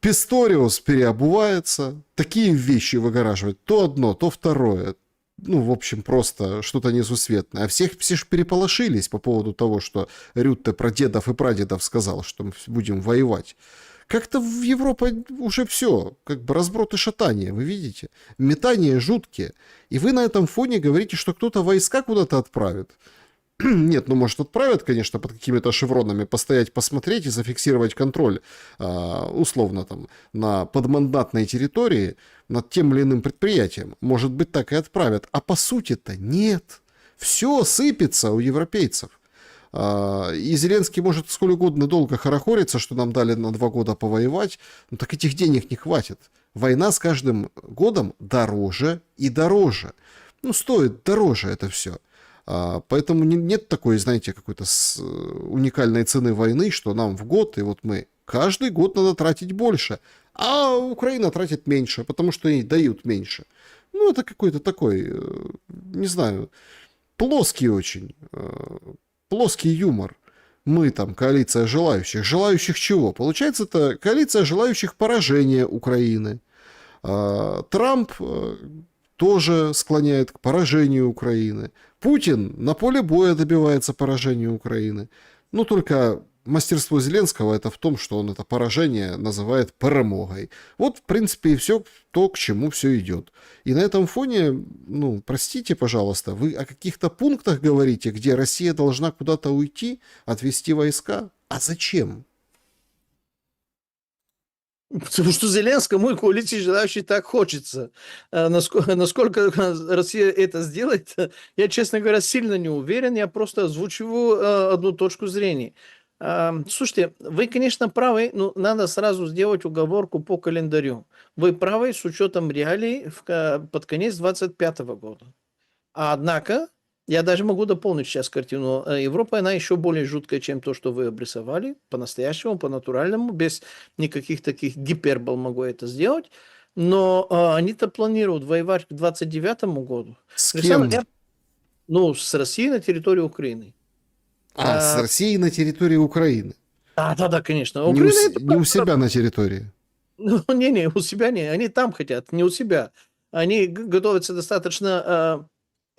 Писториус переобувается. Такие вещи выгораживает. То одно, то второе. Ну, в общем, просто что-то несусветное. А все же переполошились по поводу того, что Рютте про дедов и прадедов сказал, что мы будем воевать. Как-то в Европе уже все, как бы разброд и шатание, вы видите? Метания жуткие. И вы на этом фоне говорите, что кто-то войска куда-то отправит. Нет, ну, может, отправят, конечно, под какими-то шевронами постоять, посмотреть и зафиксировать контроль, условно, там, на подмандатной территории над тем или иным предприятием. Может быть, так и отправят. А по сути-то нет. Все сыпется у европейцев. И Зеленский может сколь угодно долго хорохориться, что нам дали на 2 года повоевать, но так этих денег не хватит. Война с каждым годом дороже и дороже. Ну, стоит дороже это все. Поэтому нет такой, знаете, какой-то уникальной цены войны, что нам в год, и вот мы каждый год надо тратить больше, а Украина тратит меньше, потому что ей дают меньше. Ну, это какой-то такой, не знаю, плоский очень, плоский юмор. Мы там коалиция желающих. Желающих чего? Получается, это коалиция желающих поражения Украины. Трамп тоже склоняет к поражению Украины. Путин на поле боя добивается поражения Украины. Но только мастерство Зеленского это в том, что он это поражение называет перемогой. Вот, в принципе, и все то, к чему все идет. И на этом фоне, ну, простите, пожалуйста, вы о каких-то пунктах говорите, где Россия должна куда-то уйти, отвести войска? А зачем? Потому что Зеленскому и коалиции желающих так хочется. Насколько Россия это сделает, я, честно говоря, сильно не уверен. Я просто озвучиваю одну точку зрения. Слушайте, вы, конечно, правы, но надо сразу сделать уговорку по календарю. Вы правы с учетом реалий под конец 2025 года. Однако, я даже могу дополнить сейчас картину. Европа, она еще более жуткая, чем то, что вы обрисовали, по-настоящему, по-натуральному, без никаких таких гипербол могу это сделать. Но они-то планируют воевать к 2029 году. С кем? Ну, с Россией на территории Украины. С Россией на территории Украины. Да, конечно. Не у себя на территории. Ну, не, у себя не. Они там хотят, не у себя. Они готовятся достаточно...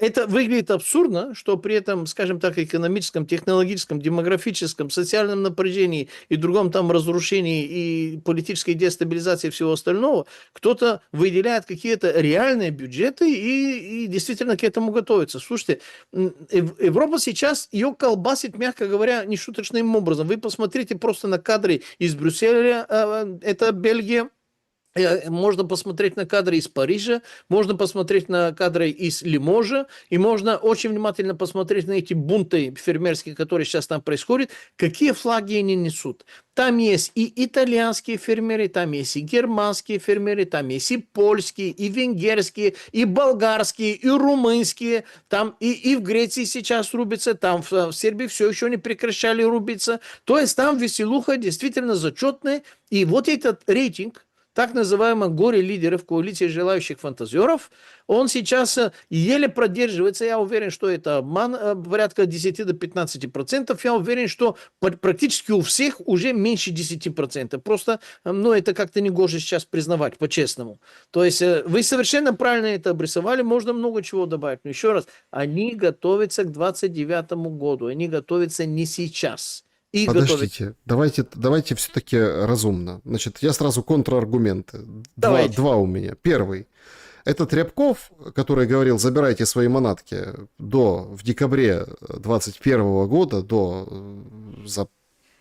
Это выглядит абсурдно, что при этом, скажем так, экономическом, технологическом, демографическом, социальном напряжении и другом там разрушении и политической дестабилизации всего остального, кто-то выделяет какие-то реальные бюджеты и действительно к этому готовится. Слушайте, Европа сейчас, ее колбасит, мягко говоря, нешуточным образом. Вы посмотрите просто на кадры из Брюсселя, это Бельгия. Можно посмотреть на кадры из Парижа, можно посмотреть на кадры из Лиможа, и можно очень внимательно посмотреть на эти бунты фермерские, которые сейчас там происходят, какие флаги они несут. Там есть и итальянские фермеры, там есть и германские фермеры, там есть и польские, и венгерские, и болгарские, и румынские, там и в Греции сейчас рубится, там в Сербии все еще не прекращали рубиться. То есть там веселуха действительно зачетная, и вот этот рейтинг, так называемых горе-лидеров коалиции желающих фантазеров, он сейчас еле продерживается. Я уверен, что это обман, порядка 10 до 15%. Я уверен, что практически у всех уже меньше 10%. Просто, ну, это как-то не гоже сейчас признавать, по-честному. То есть вы совершенно правильно это обрисовали, можно много чего добавить. Но еще раз, они готовятся к 29 году, они готовятся не сейчас. И подождите, давайте все-таки разумно. Значит, я сразу контраргументы. Два у меня. Первый. Этот Рябков, который говорил, забирайте свои манатки в декабре 2021 года, за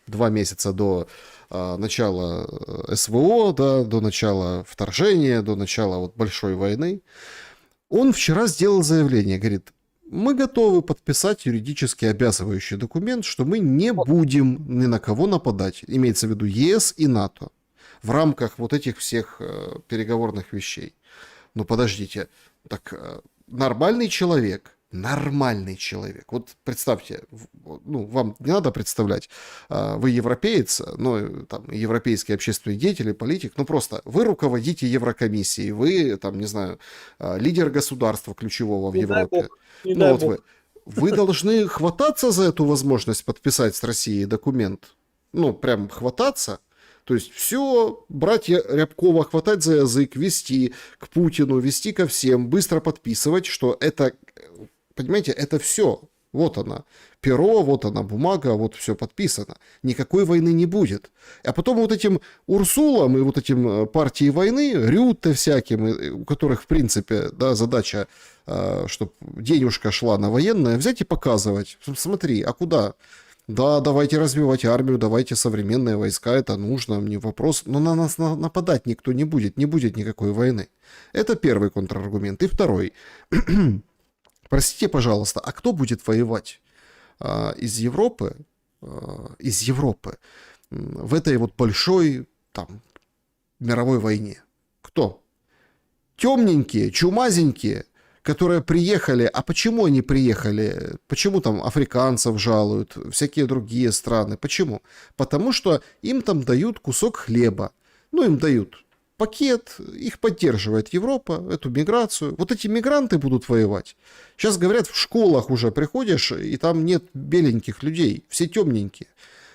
2 месяца до начала СВО, да, до начала вторжения, до начала вот большой войны. Он вчера сделал заявление, говорит, мы готовы подписать юридически обязывающий документ, что мы не будем ни на кого нападать. Имеется в виду ЕС и НАТО в рамках вот этих всех переговорных вещей. Но подождите, так нормальный человек, вот представьте, ну, вам не надо представлять, вы европеец, ну, там, европейский общественный деятель, политик, ну, просто вы руководите Еврокомиссией, вы, там, не знаю, лидер государства ключевого в Не дай Европе. бог, не Ну, дай вот бог. вы должны хвататься за эту возможность подписать с Россией документ, ну, прям хвататься. То есть все, братья Рябкова, хватать за язык, вести к Путину, вести ко всем, быстро подписывать, что это, понимаете, это все. Вот она, перо, вот она бумага, вот все подписано. Никакой войны не будет. А потом вот этим Урсулам и вот этим партии войны, Рютте всяким, у которых, в принципе, да, задача, чтобы денежка шла на военное, взять и показывать. Смотри, а куда? Да, давайте развивать армию, давайте современные войска, это нужно, не вопрос. Но на нас нападать никто не будет никакой войны. Это первый контраргумент. И второй. Простите, пожалуйста, а кто будет воевать из Европы в этой вот большой там мировой войне? Кто? Темненькие, чумазенькие, которые приехали. А почему они приехали? Почему там африканцев жалуют, всякие другие страны? Почему? Потому что им там дают кусок хлеба. Ну, им дают пакет, их поддерживает Европа, эту миграцию. Вот эти мигранты будут воевать. Сейчас, говорят, в школах уже приходишь, и там нет беленьких людей, все темненькие.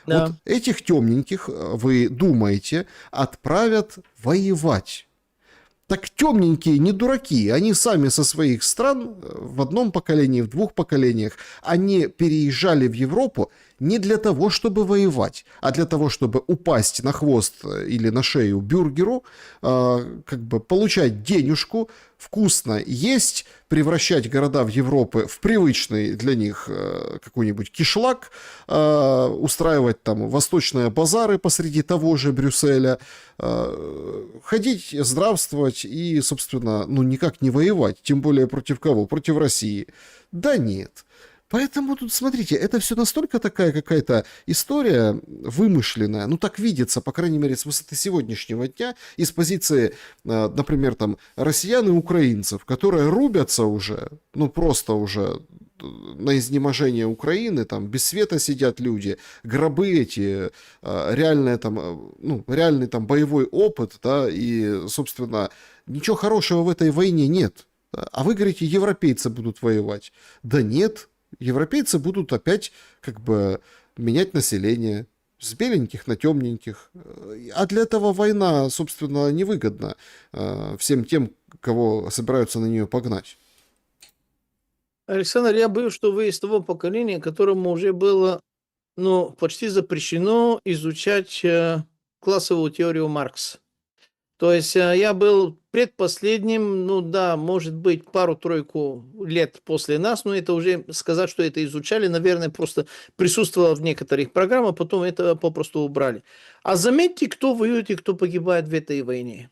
Да. Вот этих темненьких, вы думаете, отправят воевать. Так темненькие не дураки, они сами со своих стран в одном поколении, в 2 поколениях, они переезжали в Европу не для того, чтобы воевать, а для того, чтобы упасть на хвост или на шею бюргеру, как бы получать денежку, вкусно есть, превращать города в Европы в привычный для них какой-нибудь кишлак, устраивать там восточные базары посреди того же Брюсселя, ходить, здравствовать и, собственно, ну никак не воевать, тем более против кого? Против России. Да нет. Поэтому тут, смотрите, это все настолько такая какая-то история вымышленная, ну так видится, по крайней мере, с высоты сегодняшнего дня, из позиции, например, там, россиян и украинцев, которые рубятся уже, ну просто уже на изнеможение Украины, там без света сидят люди, гробы эти, реальный там боевой опыт, да, и, собственно, ничего хорошего в этой войне нет. А вы говорите, европейцы будут воевать. Да нет. Европейцы будут опять как бы менять население с беленьких на темненьких. А для этого война, собственно, невыгодна всем тем, кого собираются на нее погнать. Александр, я боюсь, что вы из того поколения, которому уже было почти запрещено изучать классовую теорию Маркса. То есть я был предпоследним, может быть, пару-тройку лет после нас, но это уже сказать, что это изучали, наверное, просто присутствовало в некоторых программах, потом это попросту убрали. А заметьте, кто воюет и кто погибает в этой войне.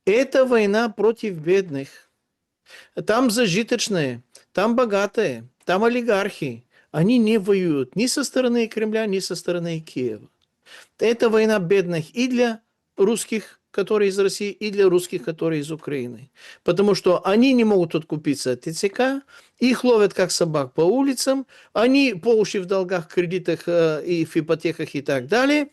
Это война против бедных. Там зажиточные, там богатые, там олигархи. Они не воюют ни со стороны Кремля, ни со стороны Киева. Это война бедных и для русских, которые из России, и для русских, которые из Украины. Потому что они не могут откупиться от ТЦК, их ловят как собак по улицам, они по уши в долгах, кредитах и в ипотеках и так далее.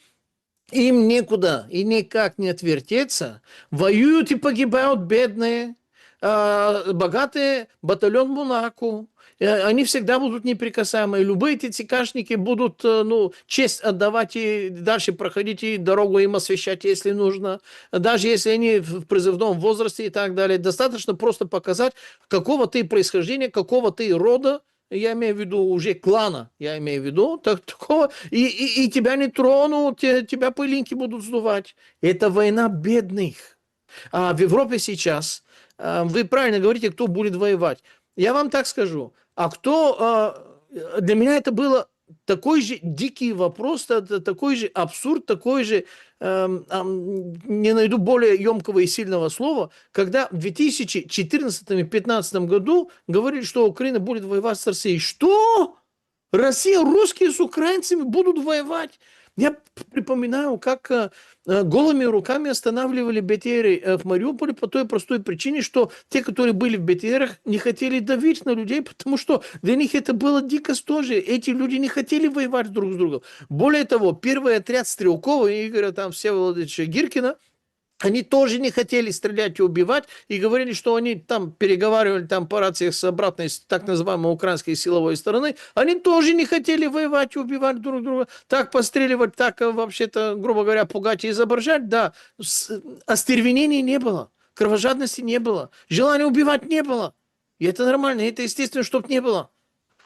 Им некуда и никак не отвертеться. Воюют и погибают бедные, богатые, батальон Монако. Они всегда будут неприкасаемые. Любые ТЦКшники будут честь отдавать и дальше проходить, и дорогу им освещать, если нужно. Даже если они в призывном возрасте и так далее. Достаточно просто показать, какого ты происхождения, какого ты рода, я имею в виду уже клана, такого, и тебя не тронут, тебя пылинки будут сдувать. Это война бедных. А в Европе сейчас, вы правильно говорите, кто будет воевать. Я вам так скажу. Для меня это было такой же дикий вопрос, такой же абсурд, такой же, не найду более емкого и сильного слова, когда в 2014-2015 году говорили, что Украина будет воевать с Россией. Что? Россия, русские с украинцами будут воевать? Я припоминаю, как голыми руками останавливали БТРы в Мариуполе по той простой причине, что те, которые были в БТРах, не хотели давить на людей, потому что для них это было дикость тоже. Эти люди не хотели воевать друг с другом. Более того, первый отряд Стрелкова, Игоря там Всеволодовича Гиркина, они тоже не хотели стрелять и убивать, и говорили, что они там переговаривали там по рациях с обратной, так называемой украинской силовой стороны. Они тоже не хотели воевать и убивать друг друга. Так постреливать, так вообще-то, грубо говоря, пугать и изображать. Да, остервенения не было, кровожадности не было, желания убивать не было. И это нормально, это естественно, чтобы не было.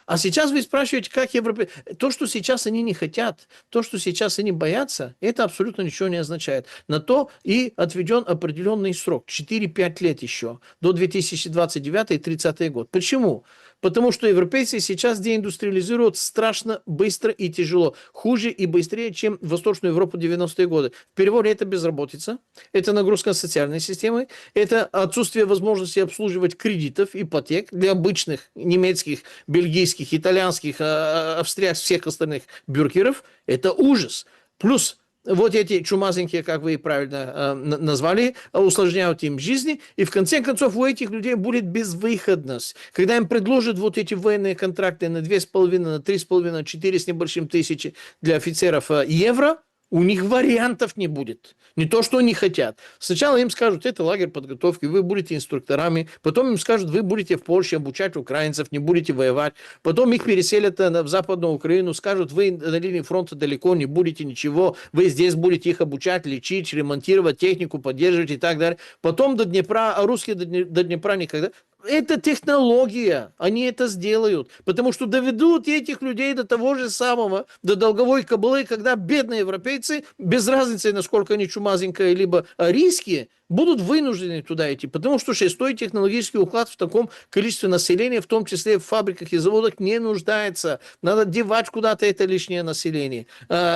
А сейчас вы спрашиваете, как европейцы... То, что сейчас они не хотят, то, что сейчас они боятся, это абсолютно ничего не означает. На то и отведен определенный срок. 4-5 лет еще. До 2029-30 год. Почему? Потому что европейцы сейчас деиндустриализируют страшно быстро и тяжело. Хуже и быстрее, чем в Восточную Европу 90-е годы. В переводе это безработица, это нагрузка социальной системы, это отсутствие возможности обслуживать кредитов, ипотек для обычных немецких, бельгийских, итальянских, австрийских, всех остальных бюргеров. Это ужас. Плюс вот эти чумазенькие, как вы правильно назвали, усложняют им жизни, и в конце концов у этих людей будет безвыходность. Когда им предложат вот эти военные контракты на 2,5, на 3,5, на 4 с небольшим тысячи для офицеров евро, у них вариантов не будет. Не то, что они хотят. Сначала им скажут, это лагерь подготовки, вы будете инструкторами. Потом им скажут, вы будете в Польше обучать украинцев, не будете воевать. Потом их переселят в Западную Украину, скажут, вы на линии фронта далеко не будете ничего. Вы здесь будете их обучать, лечить, ремонтировать, технику поддерживать и так далее. Потом до Днепра, а русские до Днепра никогда... Это технология, они это сделают, потому что доведут этих людей до того же самого, до долговой кабалы, когда бедные европейцы, без разницы, насколько они чумазенькие, либо арийские, будут вынуждены туда идти, потому что шестой технологический уклад в таком количестве населения, в том числе в фабриках и заводах, не нуждается. Надо девать куда-то это лишнее население.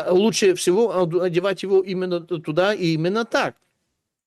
Лучше всего одевать его именно туда и именно так.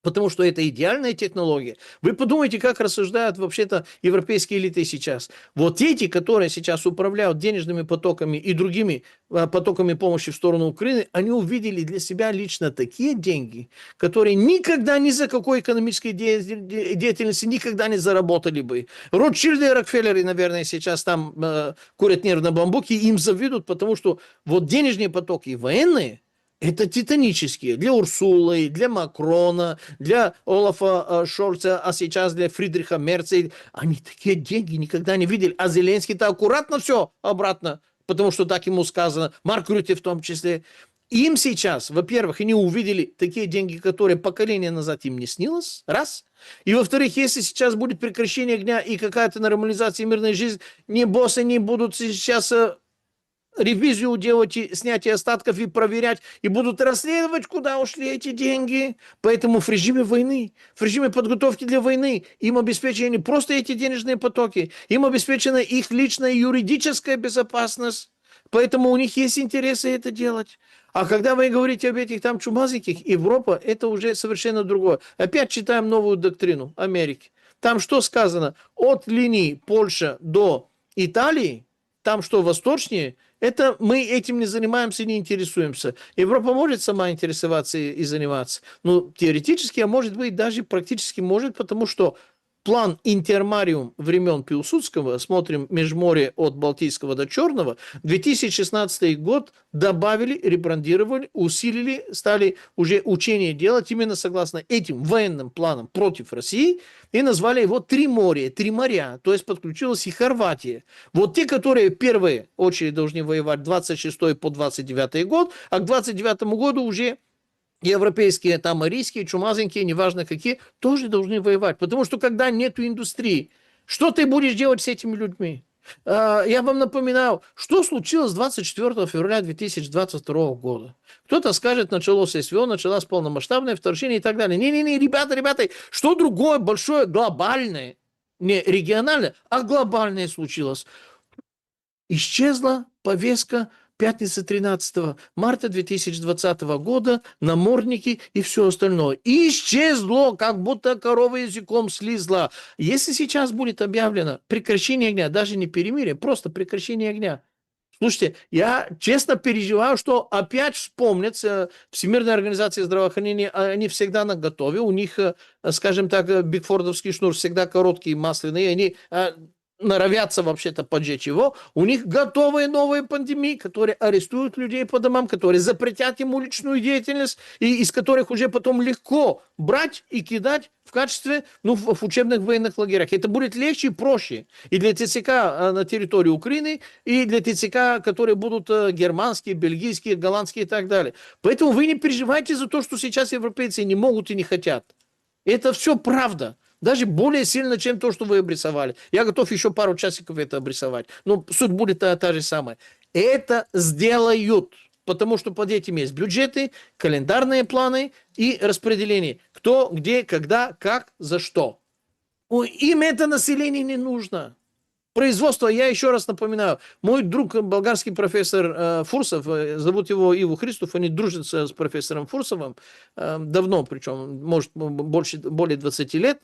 Потому что это идеальная технология. Вы подумайте, как рассуждают вообще-то европейские элиты сейчас. Вот эти, которые сейчас управляют денежными потоками и другими потоками помощи в сторону Украины, они увидели для себя лично такие деньги, которые никогда ни за какой экономической деятельности никогда не заработали бы. Ротшильды и Рокфеллеры, наверное, сейчас там курят нервно бамбуки, им завидуют, потому что вот денежные потоки военные, это титанические. Для Урсулы, для Макрона, для Олафа Шольца, а сейчас для Фридриха Мерца. Они такие деньги никогда не видели. А Зеленский-то аккуратно все обратно, потому что так ему сказано. Марк Рютте в том числе. Им сейчас, во-первых, они увидели такие деньги, которые поколение назад им не снилось. Раз. И во-вторых, если сейчас будет прекращение огня и какая-то нормализация мирной жизни, ни боссы не будут сейчас... ревизию делать, снятие остатков и проверять, и будут расследовать, куда ушли эти деньги. Поэтому в режиме войны, в режиме подготовки для войны им обеспечены не просто эти денежные потоки, им обеспечена их личная юридическая безопасность. Поэтому у них есть интересы это делать. А когда вы говорите об этих там чумазиках, Европа, это уже совершенно другое. Опять читаем новую доктрину Америки. Там что сказано? От линии Польша до Италии, там что восточнее, это мы этим не занимаемся, не интересуемся. Европа может сама интересоваться и заниматься. Ну, теоретически, а может быть, даже практически может, потому что план интермариум времен Пилсудского, смотрим межморье от Балтийского до Черного, 2016 год добавили, ребрандировали, усилили, стали уже учения делать именно согласно этим военным планам против России и назвали его «Три моря», то есть подключилась и Хорватия. Вот те, которые в первую очередь должны воевать 26 по 29 год, а к 29 году уже европейские, там, арийские, чумазенькие, неважно какие, тоже должны воевать. Потому что когда нет индустрии, что ты будешь делать с этими людьми? Я вам напоминаю, что случилось 24 февраля 2022 года. Кто-то скажет, началось СВО, началось полномасштабное вторжение и так далее. Не-не-не, ребята, что другое большое, глобальное, не региональное, а глобальное случилось? Исчезла повестка пятница 13 марта 2020 года, намордники и все остальное. И исчезло, как будто корова языком слизла. Если сейчас будет объявлено прекращение огня, даже не перемирие, просто прекращение огня, слушайте, я честно переживаю, что опять вспомнят Всемирная организация здравоохранения, они всегда наготове, у них, скажем так, бигфордовский шнур всегда короткий, масляный, они норовятся вообще-то поджечь его, у них готовые новые пандемии, которые арестуют людей по домам, которые запретят им уличную деятельность, и из которых уже потом легко брать и кидать в качестве, в учебных военных лагерях. Это будет легче и проще и для ТЦК на территории Украины, и для ТЦК, которые будут германские, бельгийские, голландские и так далее. Поэтому вы не переживайте за то, что сейчас европейцы не могут и не хотят. Это все правда. Даже более сильно, чем то, что вы обрисовали. Я готов еще пару часиков это обрисовать. Но суть будет та же самая. Это сделают, потому что под этим есть бюджеты, календарные планы и распределение. Кто, где, когда, как, за что. Им это население не нужно. Производство, я еще раз напоминаю, мой друг, болгарский профессор Фурсов, зовут его Иво Христов, они дружат с профессором Фурсовым, давно, причем, может, более 20 лет.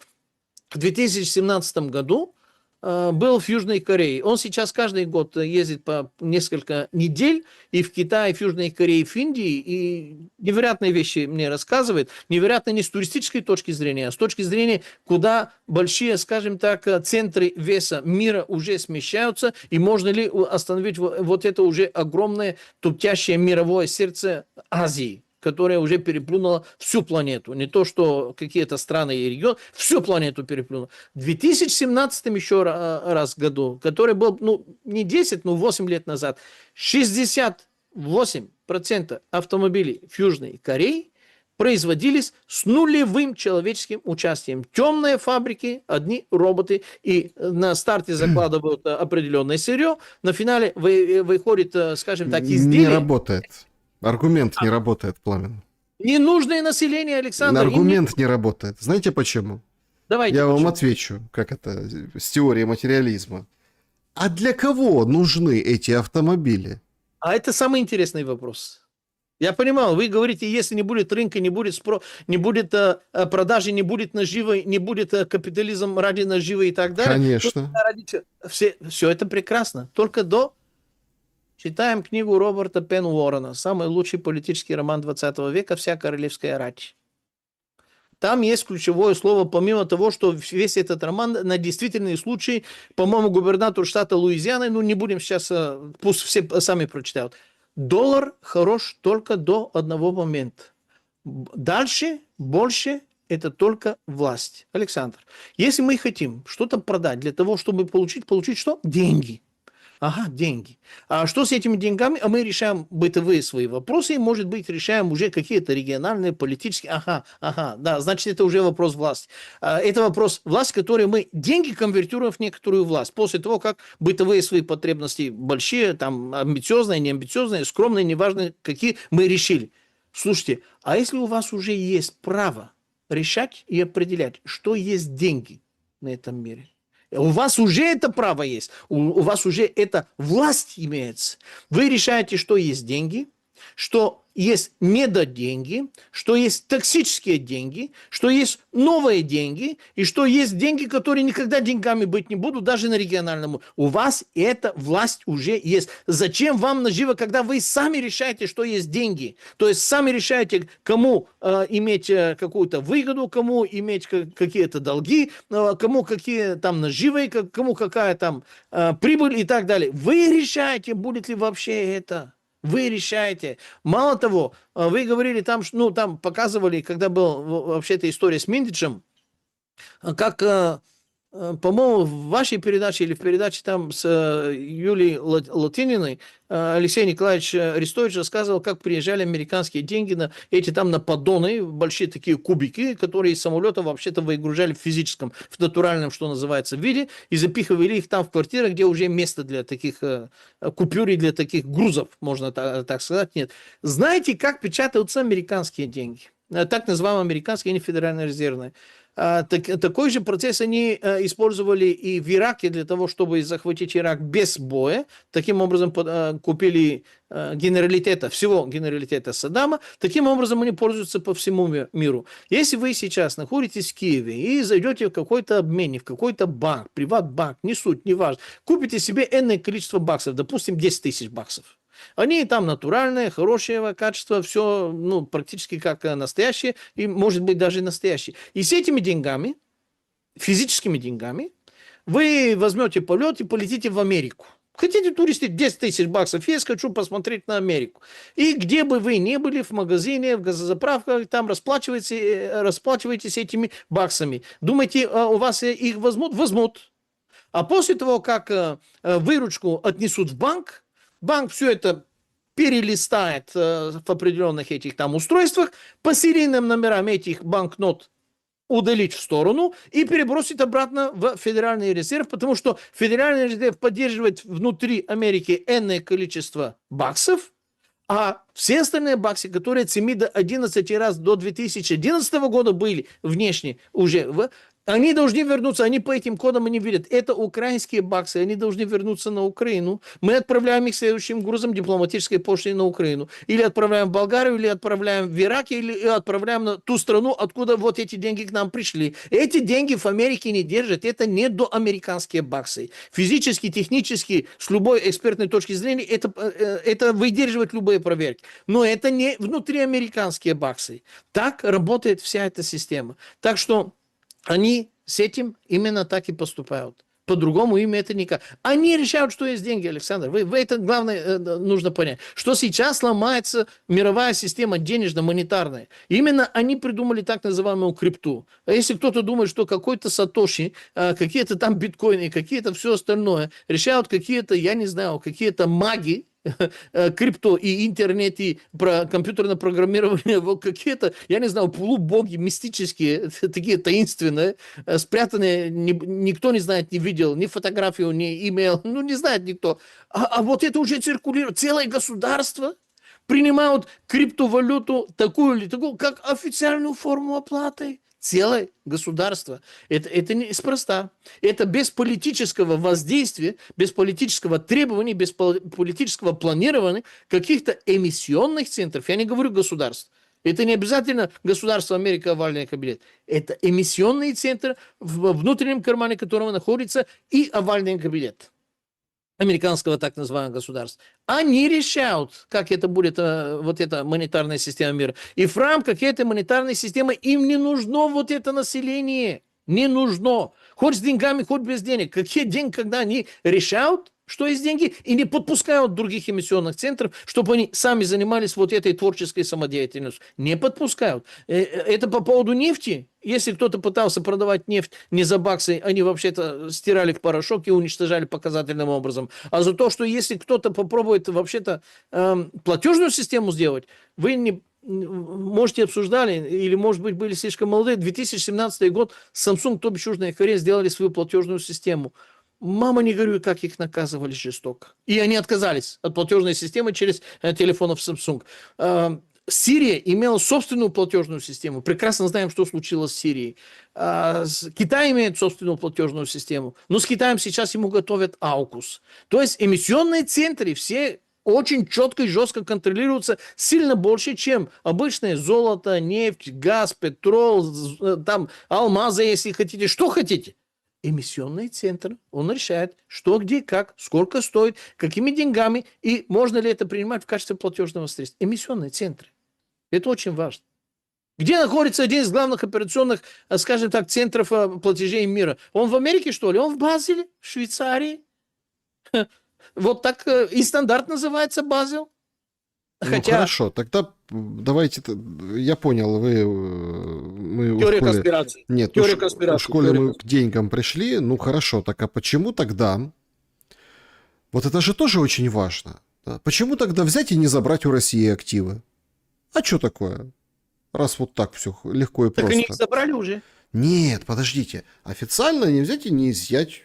В 2017 году был в Южной Корее. Он сейчас каждый год ездит по несколько недель и в Китае, в Южной Корее, в Индии, и невероятные вещи мне рассказывает. Невероятно не с туристической точки зрения, а с точки зрения, куда большие, скажем так, центры веса мира уже смещаются, и можно ли остановить вот это уже огромное, туптящее мировое сердце Азии, которая уже переплюнула всю планету. Не то, что какие-то страны и регионы, всю планету переплюнула. В 2017 еще раз году, который был, не 10, но 8 лет назад, 68% автомобилей в Южной Корее производились с нулевым человеческим участием. Темные фабрики, одни роботы, и на старте закладывают определенное сырье, на финале выходит, скажем так, изделие. Не работает. Аргумент не работает, Пламен. Ненужное население, Александр. Аргумент не работает. Знаете почему? Давайте. Я вам отвечу, как это, с теорией материализма. А для кого нужны эти автомобили? А это самый интересный вопрос. Я понимаю, вы говорите, если не будет рынка, не будет продажи, не будет наживы, не будет капитализм ради наживы и так далее. Конечно. Все это прекрасно. Только читаем книгу Роберта Пен Уоррена, самый лучший политический роман 20 века «Вся королевская рать». Там есть ключевое слово, помимо того, что весь этот роман на действительные случаи, по-моему, губернатор штата Луизианы, не будем сейчас, пусть все сами прочитают. Доллар хорош только до одного момента. Дальше, больше это только власть. Александр, если мы хотим что-то продать для того, чтобы получить что? Деньги. Ага, деньги. А что с этими деньгами? А мы решаем бытовые свои вопросы, и, может быть, решаем уже какие-то региональные, политические. Ага, да, значит, это уже вопрос власти. Это вопрос власти, который мы деньги конвертируем в некоторую власть. После того, как бытовые свои потребности большие, там, амбициозные, неамбициозные, скромные, неважно, какие мы решили. Слушайте, а если у вас уже есть право решать и определять, что есть деньги на этом мире? У вас уже это право есть, у вас уже эта власть имеется. Вы решаете, что есть деньги, что есть недоденьги, что есть токсические деньги, что есть новые деньги, и что есть деньги, которые никогда деньгами быть не будут, даже на региональном. У вас эта власть уже есть. Зачем вам наживо, когда вы сами решаете, что есть деньги? То есть сами решаете, кому иметь какую-то выгоду, кому иметь какие-то долги, кому какие там наживы, кому какая там прибыль и так далее. Вы решаете, будет ли вообще это. Вы решаете. Мало того, вы говорили там, там показывали, когда была вообще-то история с Миндичем, как, по-моему, в вашей передаче или в передаче там с Юлией Латининой Алексей Николаевич Арестович рассказывал, как приезжали американские деньги на на поддоны, большие такие кубики, которые из самолета вообще-то выгружали в физическом, в натуральном, что называется, виде, и запихивали их там в квартиры, где уже место для таких купюр и для таких грузов, можно так сказать, нет. Знаете, как печатаются американские деньги? Так называемые американские, они федерально резервные. Такой же процесс они использовали и в Ираке для того, чтобы захватить Ирак без боя. Таким образом купили генералитета, всего генералитета Саддама. Таким образом они пользуются по всему миру. Если вы сейчас находитесь в Киеве и зайдете в какой-то обменник, в какой-то банк, приватбанк, не суть, не важно, купите себе энное количество баксов, допустим, 10 тысяч баксов. Они там натуральные, хорошего качества, все практически как настоящие, и может быть даже настоящие. И с этими деньгами, физическими деньгами, вы возьмете полет и полетите в Америку. Хотите туристы, 10 тысяч баксов есть, хочу посмотреть на Америку. И где бы вы ни были, в магазине, в газозаправках, там расплачиваетесь этими баксами. Думаете, у вас их возьмут? Возьмут. А после того, как выручку отнесут в банк все это перелистает в определенных этих там устройствах, по серийным номерам этих банкнот удалить в сторону и перебросить обратно в Федеральный резерв, потому что Федеральный резерв поддерживает внутри Америки энное количество баксов, а все остальные баксы, которые от 7 до 11 раз до 2011 года были внешне уже, они должны вернуться, они по этим кодам они видят. Это украинские баксы, они должны вернуться на Украину. Мы отправляем их следующим грузом дипломатической почты на Украину. Или отправляем в Болгарию, или отправляем в Ирак, или отправляем на ту страну, откуда вот эти деньги к нам пришли. Эти деньги в Америке не держат. Это не доамериканские баксы. Физически, технически, с любой экспертной точки зрения, это выдерживает любые проверки. Но это не внутриамериканские баксы. Так работает вся эта система. Так что они с этим именно так и поступают. По-другому им это никак. Они решают, что есть деньги, Александр. Вы это главное нужно понять. Что сейчас ломается мировая система денежно-монетарная. Именно они придумали так называемую крипту. А если кто-то думает, что какой-то Сатоши, какие-то там биткоины, какие-то все остальное решают какие-то, я не знаю, какие-то маги, крипто и интернет, и про компьютерное программирование, вот какие-то, я не знаю, полубоги мистические, такие таинственные, спрятанные, никто не знает, не видел, ни фотографию, ни имейл, не знает никто. А вот это уже циркулирует. Целое государство принимают криптовалюту такую или такую, как официальную форму оплаты. Целое государство. Это неспроста. Это без политического воздействия, без политического требования, без политического планирования каких-то эмиссионных центров. Я не говорю государств. Это не обязательно государство Америка, овальный кабинет. Это эмиссионный центр, в внутреннем кармане которого находится и овальный кабинет американского так называемого государства. Они решают, как это будет вот эта монетарная система мира. И в рамках этой монетарной системы им не нужно вот это население. Не нужно. Хоть с деньгами, хоть без денег. Какие деньги, когда они решают, что есть деньги, и не подпускают других эмиссионных центров, чтобы они сами занимались вот этой творческой самодеятельностью. Не подпускают. Это по поводу нефти. Если кто-то пытался продавать нефть не за баксы, они вообще-то стирали в порошок и уничтожали показательным образом. А за то, что если кто-то попробует вообще-то платежную систему сделать, вы не можете обсуждали, или, может быть, были слишком молодые, 2017 год Samsung, то бишь Южная Корея, сделали свою платежную систему. Мама, не говорю, как их наказывали жестоко. И они отказались от платежной системы через телефонов Samsung. Сирия имела собственную платежную систему. Прекрасно знаем, что случилось с Сирией. Китай имеет собственную платежную систему. Но с Китаем сейчас ему готовят AUKUS. То есть эмиссионные центры все очень четко и жестко контролируются, сильно больше, чем обычное золото, нефть, газ, петрол, там алмазы, если хотите, что хотите. Эмиссионный центр, он решает, что, где, как, сколько стоит, какими деньгами, и можно ли это принимать в качестве платежного средства. Эмиссионные центры. Это очень важно. Где находится один из главных операционных, скажем так, центров платежей мира? Он в Америке, что ли? Он в Базеле, в Швейцарии. Вот так и стандарт называется Базел. Хотя... хорошо, тогда давайте, я понял, мы теория конспирации. Нет, теория конспирации. В школе мы к деньгам пришли, хорошо, так а почему тогда, вот это же тоже очень важно, да? Почему тогда взять и не забрать у России активы? А что такое? Раз вот так все легко и просто. Так они их забрали уже. Нет, подождите, официально не взять и не изъять.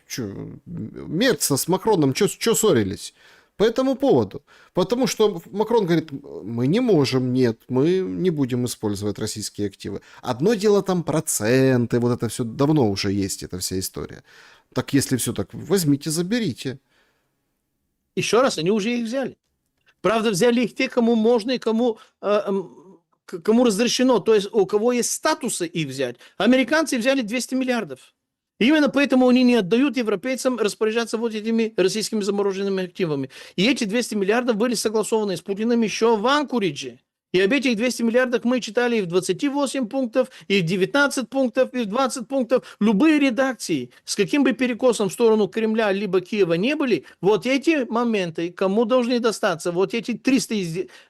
Мерц с Макроном, что ссорились? по этому поводу. Потому что Макрон говорит, мы не можем, нет, мы не будем использовать российские активы. Одно дело там проценты, вот это все давно уже есть, эта вся история. Так если все так, возьмите, заберите. Еще раз, они уже их взяли. Правда, взяли их те, кому можно и кому разрешено, то есть у кого есть статусы их взять. Американцы взяли 200 миллиардов. Именно поэтому они не отдают европейцам распоряжаться вот этими российскими замороженными активами. И эти 200 миллиардов были согласованы с Путиным еще в Анкуридже. И об этих 200 миллиардах мы читали и в 28 пунктов, и в 19 пунктов, и в 20 пунктов. Любые редакции, с каким бы перекосом в сторону Кремля либо Киева не были, вот эти моменты, кому должны достаться, вот эти 300,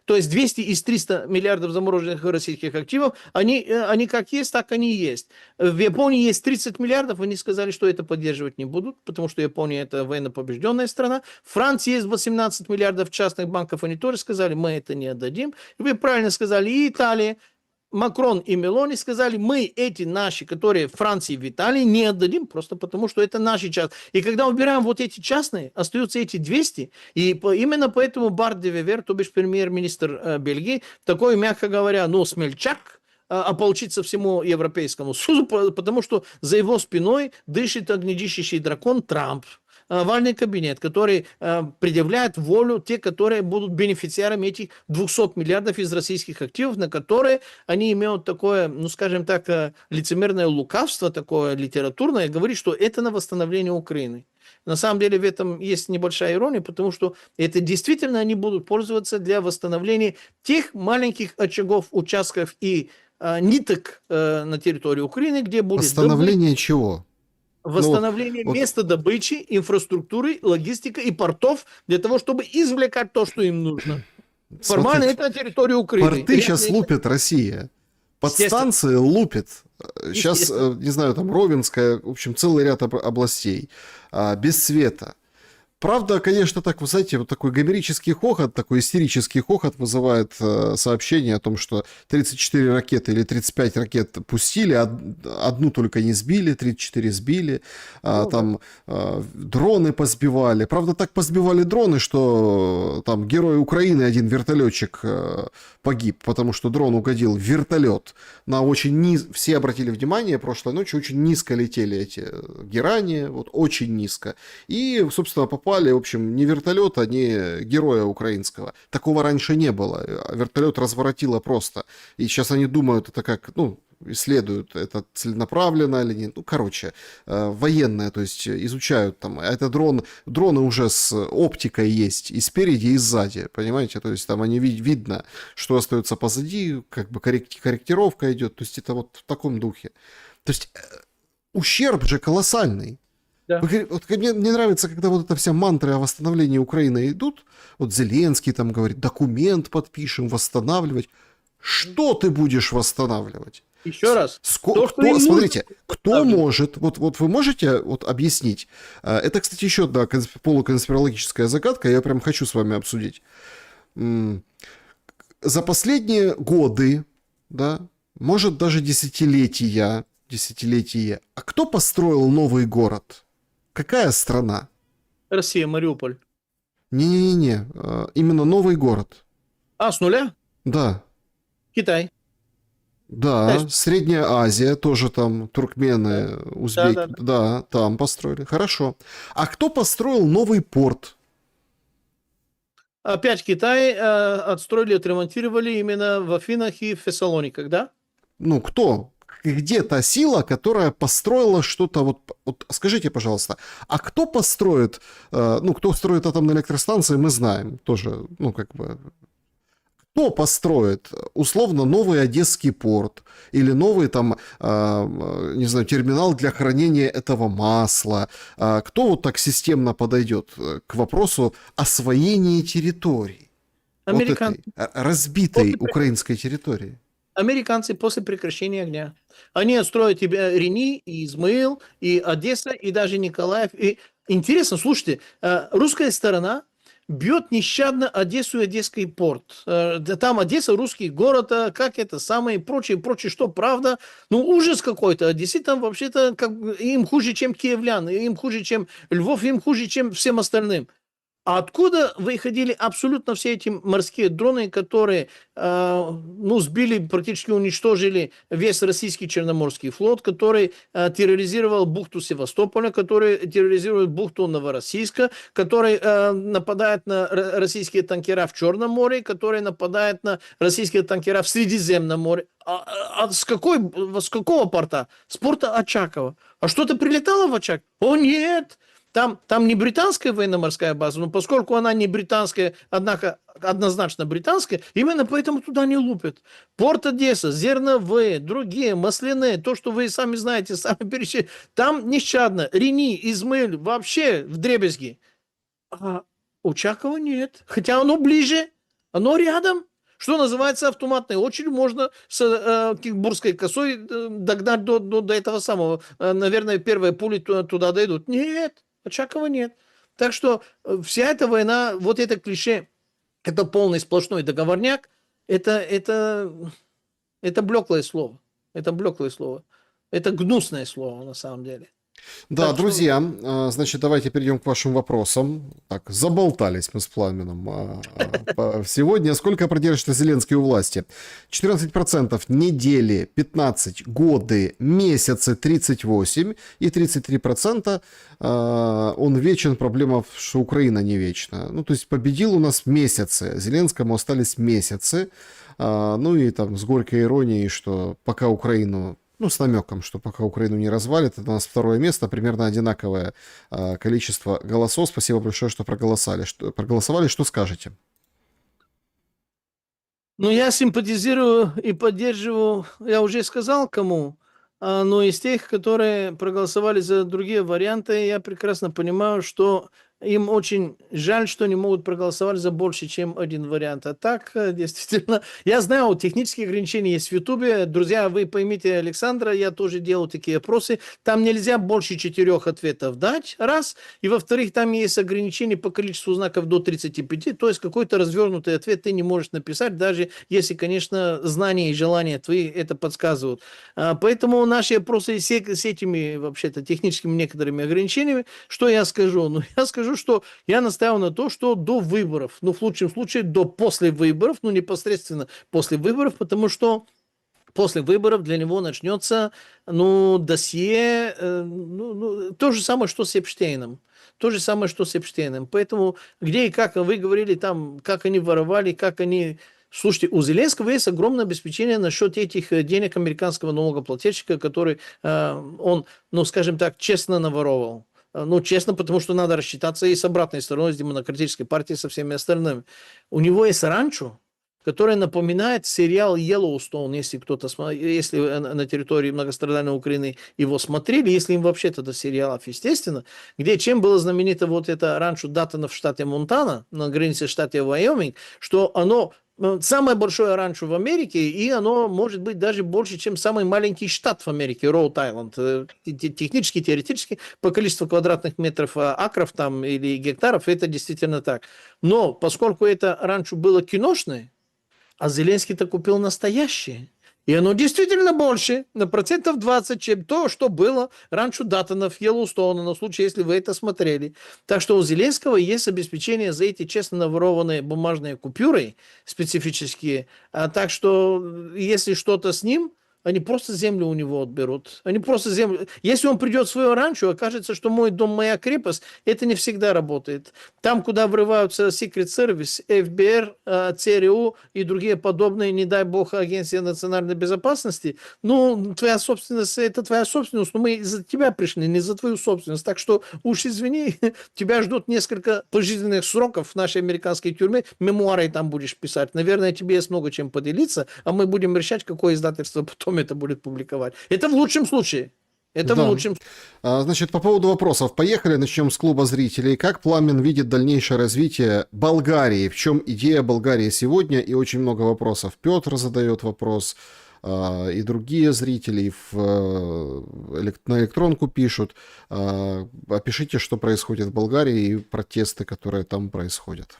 то есть 200 из 300 миллиардов замороженных российских активов, они как есть, так они и есть. В Японии есть 30 миллиардов, они сказали, что это поддерживать не будут, потому что Япония это военно побежденная страна. В Франции есть 18 миллиардов частных банков, они тоже сказали, мы это не отдадим. И вы правильно сказали, и Италия, Макрон и Мелони сказали, мы эти наши, которые в Франции и в Италии, не отдадим, просто потому что это наши частные. И когда убираем вот эти частные, остаются эти 200, и именно поэтому Барт де Вевер, то бишь премьер-министр Бельгии, такой, мягко говоря, смельчак, ополчиться всему Европейскому Союзу, потому что за его спиной дышит огнедышащий дракон Трамп. Овальный кабинет, который предъявляет волю те, которые будут бенефициарами этих 200 миллиардов из российских активов, на которые они имеют такое, скажем так, лицемерное лукавство, такое литературное, говорит, что это на восстановление Украины. На самом деле в этом есть небольшая ирония, потому что это действительно они будут пользоваться для восстановления тех маленьких очагов, участков и ниток на территории Украины, где будет... Восстановление чего? Восстановление места добычи, инфраструктуры, логистика и портов для того, чтобы извлекать то, что им нужно. Формально это на территории Украины. Порты сейчас лупит Россия. Подстанции лупит. Сейчас, не знаю, там Ровенская, в общем, целый ряд областей. Без света. Правда, конечно, так, вы знаете, вот такой гомерический хохот, такой истерический хохот вызывает сообщение о том, что 34 ракеты или 35 ракет пустили, одну только не сбили, 34 сбили, там дроны позбивали. Правда, так позбивали дроны, что там герой Украины, один вертолетчик погиб, потому что дрон угодил в вертолет. Все обратили внимание, прошлой ночью очень низко летели эти герани, вот очень низко. И, собственно, попали, в общем, не вертолет, а не героя украинского. Такого раньше не было. Вертолет разворотило просто. И сейчас они думают, это как, исследуют, это целенаправленно или нет. Военное, то есть изучают там. Это дроны уже с оптикой есть и спереди, и сзади, понимаете? То есть там они видно, что остается позади, как бы корректировка идет. То есть это вот в таком духе. То есть ущерб же колоссальный. Да. Вот мне нравится, когда вот эта вся мантры о восстановлении Украины идут. Вот Зеленский там говорит, документ подпишем, восстанавливать. Что ты будешь восстанавливать? Еще раз. Смотрите, кто может, вот вы можете объяснить? Это, кстати, еще одна полуконспирологическая загадка, я прям хочу с вами обсудить. За последние годы, да, может даже десятилетия, а кто построил новый город? Какая страна? Россия, Мариуполь. Не-не-не, именно новый город. С нуля? Да. Китай. Да, Китай. Средняя Азия, тоже там туркмены, узбеки, да, там построили. Хорошо. А кто построил новый порт? Опять Китай отстроили, отремонтировали именно в Афинах и в Фессалониках, да? Кто? Где та сила, которая построила что-то, вот скажите, пожалуйста, а кто построит, кто строит атомные электростанции, мы знаем тоже, кто построит, условно, новый Одесский порт или новый там, не знаю, терминал для хранения этого масла, кто вот так системно подойдет к вопросу освоения территорий, Американцы. Вот этой разбитой украинской территории? Американцы после прекращения огня. Они отстроят тебе Рени, и Измаил, и Одесса, и даже Николаев. И интересно, слушайте, русская сторона бьет нещадно Одессу и Одесский порт. Там Одесса, русский город, как это, самое прочее, что правда. Ужас какой-то. Одессе там вообще-то им хуже, чем киевлян, им хуже, чем Львов, им хуже, чем всем остальным. А откуда выходили абсолютно все эти морские дроны, которые сбили, практически уничтожили весь российский Черноморский флот, который терроризировал бухту Севастополя, который терроризирует бухту Новороссийска, который нападает на российские танкера в Черном море, который нападает на российские танкера в Средиземном море. С какого порта? С порта Очакова. А что-то прилетало в Очаков? О, нет! Там не британская военно-морская база, но поскольку она не британская, однако однозначно британская, именно поэтому туда не лупят. Порт Одесса, зерновые, другие, масляные, то, что вы сами знаете, сами перечислили, там нещадно. Рени, Измаиль, вообще вдребезги. А Очакова нет. Хотя оно ближе, оно рядом. Что называется, автоматной очередью можно с Кикбургской косой догнать до этого самого. Наверное, первые пули туда дойдут. Нет, Очакова нет. Так что вся эта война, вот это клише, это полный сплошной договорняк, это блеклое слово. Это блеклое слово. Это гнусное слово на самом деле. Да, Так что друзья, значит, давайте перейдем к вашим вопросам. Так, заболтались мы с Пламеном сегодня. Сколько продержится Зеленский у власти? 14% недели, 15 годы, месяцы 38 и 33% он вечен. Проблема, что Украина не вечна. Ну, то есть победил у нас месяцы, Зеленскому остались месяцы. Ну и там с горькой иронией, что пока Украину... Ну, с намеком, что пока Украину не развалит, это у нас второе место, примерно одинаковое количество голосов. Спасибо большое, что проголосовали. Что скажете? Ну, я симпатизирую и поддерживаю, я уже сказал кому, но из тех, которые проголосовали за другие варианты, я прекрасно понимаю, что им очень жаль, что не могут проголосовать за больше, чем один вариант. А так, действительно, я знаю, технические ограничения есть в Ютубе. Друзья, вы поймите Александра, я тоже делал такие опросы. Там нельзя больше 4 ответов дать, раз. И во-вторых, там есть ограничение по количеству знаков до 35. То есть какой-то развернутый ответ ты не можешь написать, даже если, конечно, знания и желания твои это подсказывают. Поэтому наши опросы с этими, вообще-то, техническими некоторыми ограничениями, что я скажу? Ну, я скажу, что я настаиваю на то, что до выборов, ну, в лучшем случае, до после выборов, ну, непосредственно после выборов, потому что после выборов для него начнется, ну, досье, то же самое, что с Эпштейном. То же самое, что с Эпштейном. Поэтому где и как вы говорили там, как они воровали, как они... Слушайте, у Зеленского есть огромное обеспечение насчет этих денег американского налогоплательщика, который он, ну, скажем так, честно наворовал. Ну, честно, потому что надо рассчитаться и с обратной стороной, с Демократической партией, со всеми остальными. У него есть ранчо, которое напоминает сериал Yellowstone, если кто-то, если на территории многострадальной Украины его смотрели, если им вообще это сериалов, естественно, где чем было знаменито вот это ранчо Даттона в штате Монтана, на границе штата Вайоминг, что оно самое большое ранчо в Америке, и оно может быть даже больше, чем самый маленький штат в Америке, Роуд-Айленд. Технически, теоретически, по количеству квадратных метров акров там или гектаров, это действительно так. Но поскольку это ранчо было киношное, а Зеленский-то купил настоящее. И оно действительно больше, на процентов 20, чем то, что было раньше Даттонов, Йеллоустоуна, на случай, если вы это смотрели. Так что у Зеленского есть обеспечение за эти честно наворованные бумажные купюры специфические. Так что, если что-то с ним, они просто землю у него отберут. Они просто землю... Если он придет в свое ранчо, окажется, что мой дом, моя крепость, это не всегда работает. Там, куда врываются Secret Service, ФБР, ЦРУ и другие подобные, не дай бог, агенции национальной безопасности, ну, твоя собственность, это твоя собственность, но мы из-за тебя пришли, не за твою собственность. Так что уж извини, тебя ждут несколько пожизненных сроков в нашей американской тюрьме, мемуары там будешь писать. Наверное, тебе есть много чем поделиться, а мы будем решать, какое издательство потом это будет публиковать. Это в лучшем случае. Это Да. в лучшем. Значит, по поводу вопросов. Поехали, начнем с клуба зрителей. Как Пламен видит дальнейшее развитие Болгарии? В чем идея Болгарии сегодня? И очень много вопросов. Петр задает вопрос, и другие зрители на электронку пишут. Опишите, что происходит в Болгарии и протесты, которые там происходят.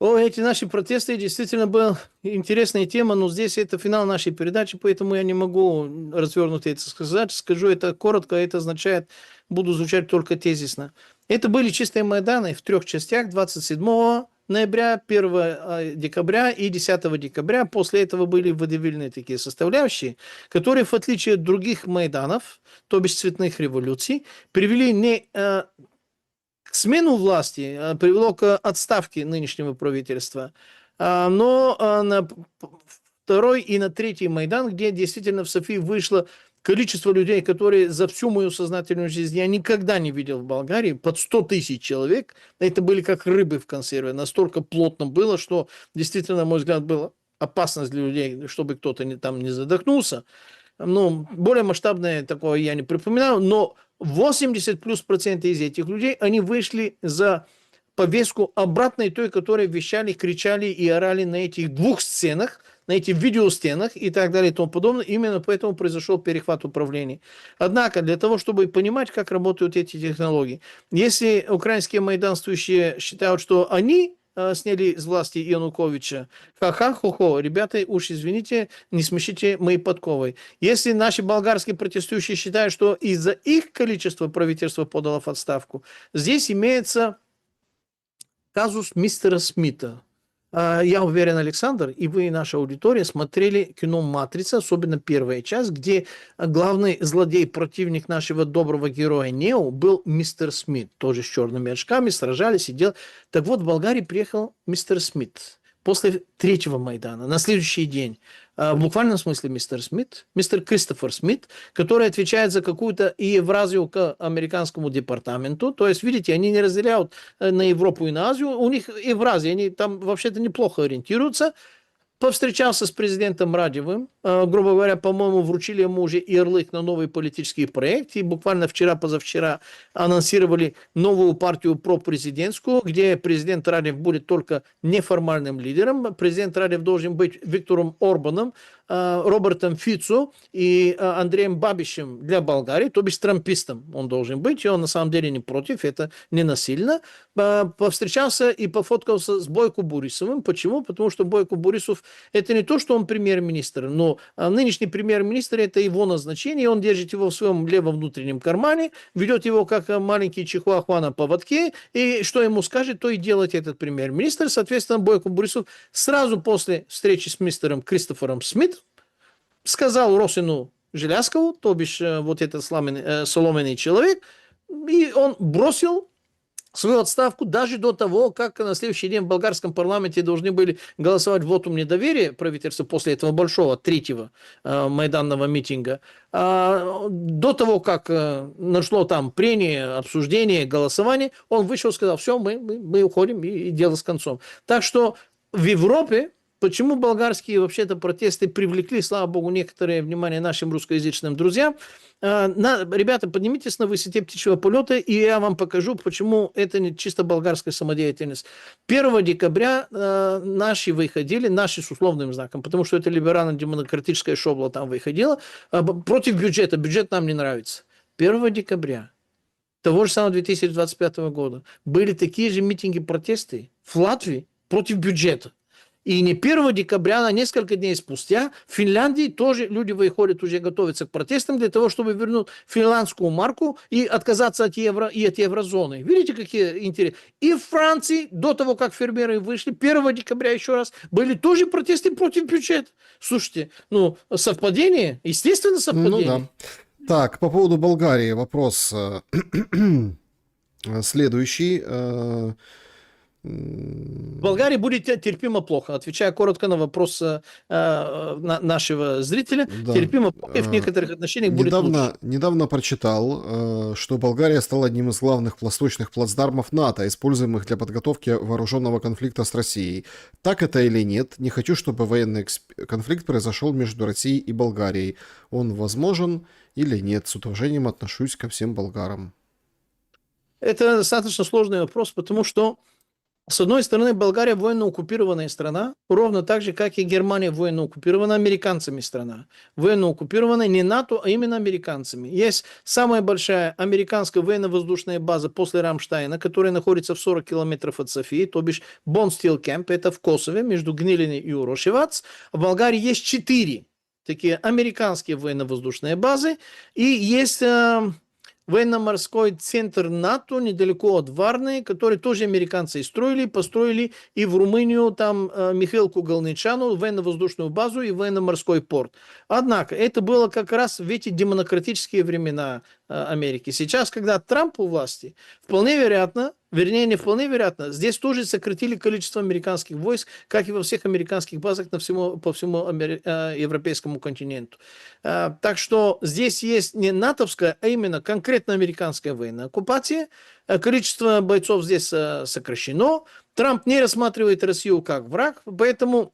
О, эти наши протесты действительно была интересная тема, но здесь это финал нашей передачи, поэтому я не могу развернуто это сказать. Скажу это коротко, это означает, буду звучать только тезисно. Это были чистые Майданы в 3 частях: 27 ноября, 1 декабря и 10 декабря. После этого были водевильные такие составляющие, которые, в отличие от других Майданов, то бишь цветных революций, привели не к смену власти, привело к отставке нынешнего правительства, но на 2 и на 3 Майдан, где действительно в Софии вышло количество людей, которые за всю мою сознательную жизнь я никогда не видел в Болгарии, под 100 тысяч человек. Это были как рыбы в консерве. Настолько плотно было, что действительно, на мой взгляд, была опасность для людей, чтобы кто-то там не задохнулся. Ну, более масштабное такое я не припоминаю, но 80 плюс процентов из этих людей, они вышли за повестку обратной той, которой вещали, кричали и орали на этих 2 сценах, на этих видеостенах и так далее и тому подобное. Именно поэтому произошел перехват управления. Однако, для того, чтобы понимать, как работают эти технологии, если украинские майданствующие считают, что они сняли с власти Януковича, ха-ха-хо-хо, ребята, уж извините, не смешите мои подковы. Если наши болгарские протестующие считают, что из-за их количества правительство подало в отставку, здесь имеется казус мистера Смита. Я уверен, Александр, и вы, и наша аудитория смотрели кино «Матрица», особенно первая часть, где главный злодей, противник нашего доброго героя Нео был мистер Смит, тоже с черными очками, сражались и делали. Так вот, в Болгарии приехал мистер Смит после 3 Майдана, на следующий день. В буквальном смысле мистер Смит, мистер Кристофер Смит, который отвечает за какую-то Евразию к американскому департаменту. То есть, видите, они не разделяют на Европу и на Азию. У них Евразия, они там вообще-то неплохо ориентируются. Повстречался с президентом Радевым. Грубо говоря, по-моему, вручили ему уже ярлык на новый политический проект. И буквально вчера-позавчера анонсировали новую партию пропрезидентскую, где президент Радев будет только неформальным лидером. Президент Радев должен быть Виктором Орбаном, Робертом Фицо и Андреем Бабишем для Болгарии, то бишь трампистом он должен быть. И он на самом деле не против, это не насильно. Повстречался и пофоткался с Бойко Борисовым. Почему? Потому что Бойко Борисов это не то, что он премьер-министр, но нынешний премьер-министр это его назначение, он держит его в своем левом внутреннем кармане, ведет его как маленький чихуахуа на поводке, и что ему скажет, то и делает этот премьер-министр. Соответственно, Бойко Борисов сразу после встречи с мистером Кристофером Смит сказал Росину Желязкову, то бишь вот этот соломенный человек, и он бросил свою отставку даже до того, как на следующий день в болгарском парламенте должны были голосовать вотум недоверия правительству после этого большого 3-го майданного митинга. До того, как нашло там прение, обсуждение, голосование, он вышел и сказал, все, мы уходим и дело с концом. Так что в Европе почему болгарские вообще-то протесты привлекли, слава богу, некоторое внимание нашим русскоязычным друзьям? Ребята, поднимитесь на высоте птичьего полета, и я вам покажу, почему это не чисто болгарская самодеятельность. 1 декабря наши выходили, наши с условным знаком, потому что это либерально-демократическая шобла там выходила, против бюджета. Бюджет нам не нравится. 1 декабря того же самого 2025 года были такие же митинги, протесты в Латвии против бюджета. И не 1 декабря, а несколько дней спустя в Финляндии тоже люди выходят, уже готовятся к протестам для того, чтобы вернуть финляндскую марку и отказаться от евро и от еврозоны. Видите, какие интересы. И в Франции, до того, как фермеры вышли, 1 декабря еще раз, были тоже протесты против бюджета. Слушайте, ну, совпадение? Естественно, совпадение. Ну да. Так, по поводу Болгарии вопрос следующий. В Болгарии будет терпимо плохо. Отвечая коротко на вопрос нашего зрителя, Да. терпимо плохо и в некоторых отношениях будет лучше. Недавно прочитал, что Болгария стала одним из главных восточных плацдармов НАТО, используемых для подготовки вооруженного конфликта с Россией. Так это или нет? Не хочу, чтобы военный конфликт произошел между Россией и Болгарией. Он возможен или нет? С уважением отношусь ко всем болгарам. Это достаточно сложный вопрос, потому что С одной стороны, Болгария военно-оккупированная страна, ровно так же, как и Германия военно-оккупирована американцами страна. Военно-оккупированная не НАТО, а именно американцами. Есть самая большая американская военно-воздушная база после Рамштайна, которая находится в 40 километров от Софии, то бишь Бонстил Кемп, это в Косове, между Гнилиной и Урошевац. В Болгарии есть 4 такие американские военно-воздушные базы, и есть военно-морской центр НАТО недалеко от Варны, который тоже американцы строили, построили и в Румынию, там Михаил Кугалничану, военно-воздушную базу и военно-морской порт. Однако это было как раз в эти демократические времена Америки. Сейчас, когда Трамп у власти, вполне вероятно, вернее, не вполне вероятно, здесь тоже сократили количество американских войск, как и во всех американских базах по всему европейскому континенту. Так что здесь есть не натовская, а именно конкретно американская военная оккупация. Количество бойцов здесь сокращено. Трамп не рассматривает Россию как враг, поэтому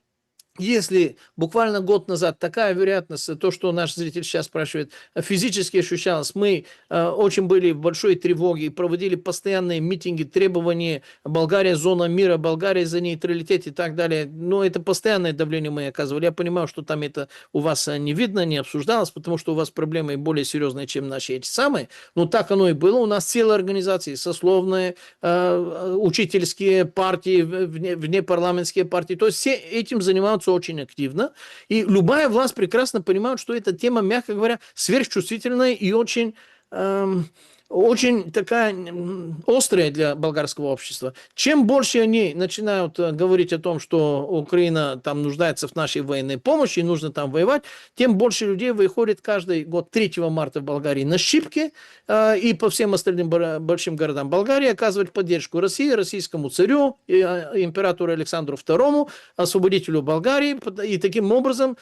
если буквально год назад такая вероятность, то, что наш зритель сейчас спрашивает, физически ощущалось, мы очень были в большой тревоге и проводили постоянные митинги, требования, Болгария зона мира, Болгария за нейтралитет и так далее. Но это постоянное давление мы оказывали. Я понимаю, что там это у вас не видно, не обсуждалось, потому что у вас проблемы более серьезные, чем наши эти самые. Но так оно и было. У нас целые организации, сословные, учительские партии, внепарламентские партии. То есть все этим занимаются очень активно. И любая власть прекрасно понимает, что эта тема, мягко говоря, сверхчувствительная и очень... очень такая острая для болгарского общества. Чем больше они начинают говорить о том, что Украина там нуждается в нашей военной помощи и нужно там воевать, тем больше людей выходит каждый год 3 марта в Болгарии на щипки и по всем остальным большим городам Болгарии оказывать поддержку России, российскому царю, императору Александру II, освободителю Болгарии. И таким образом,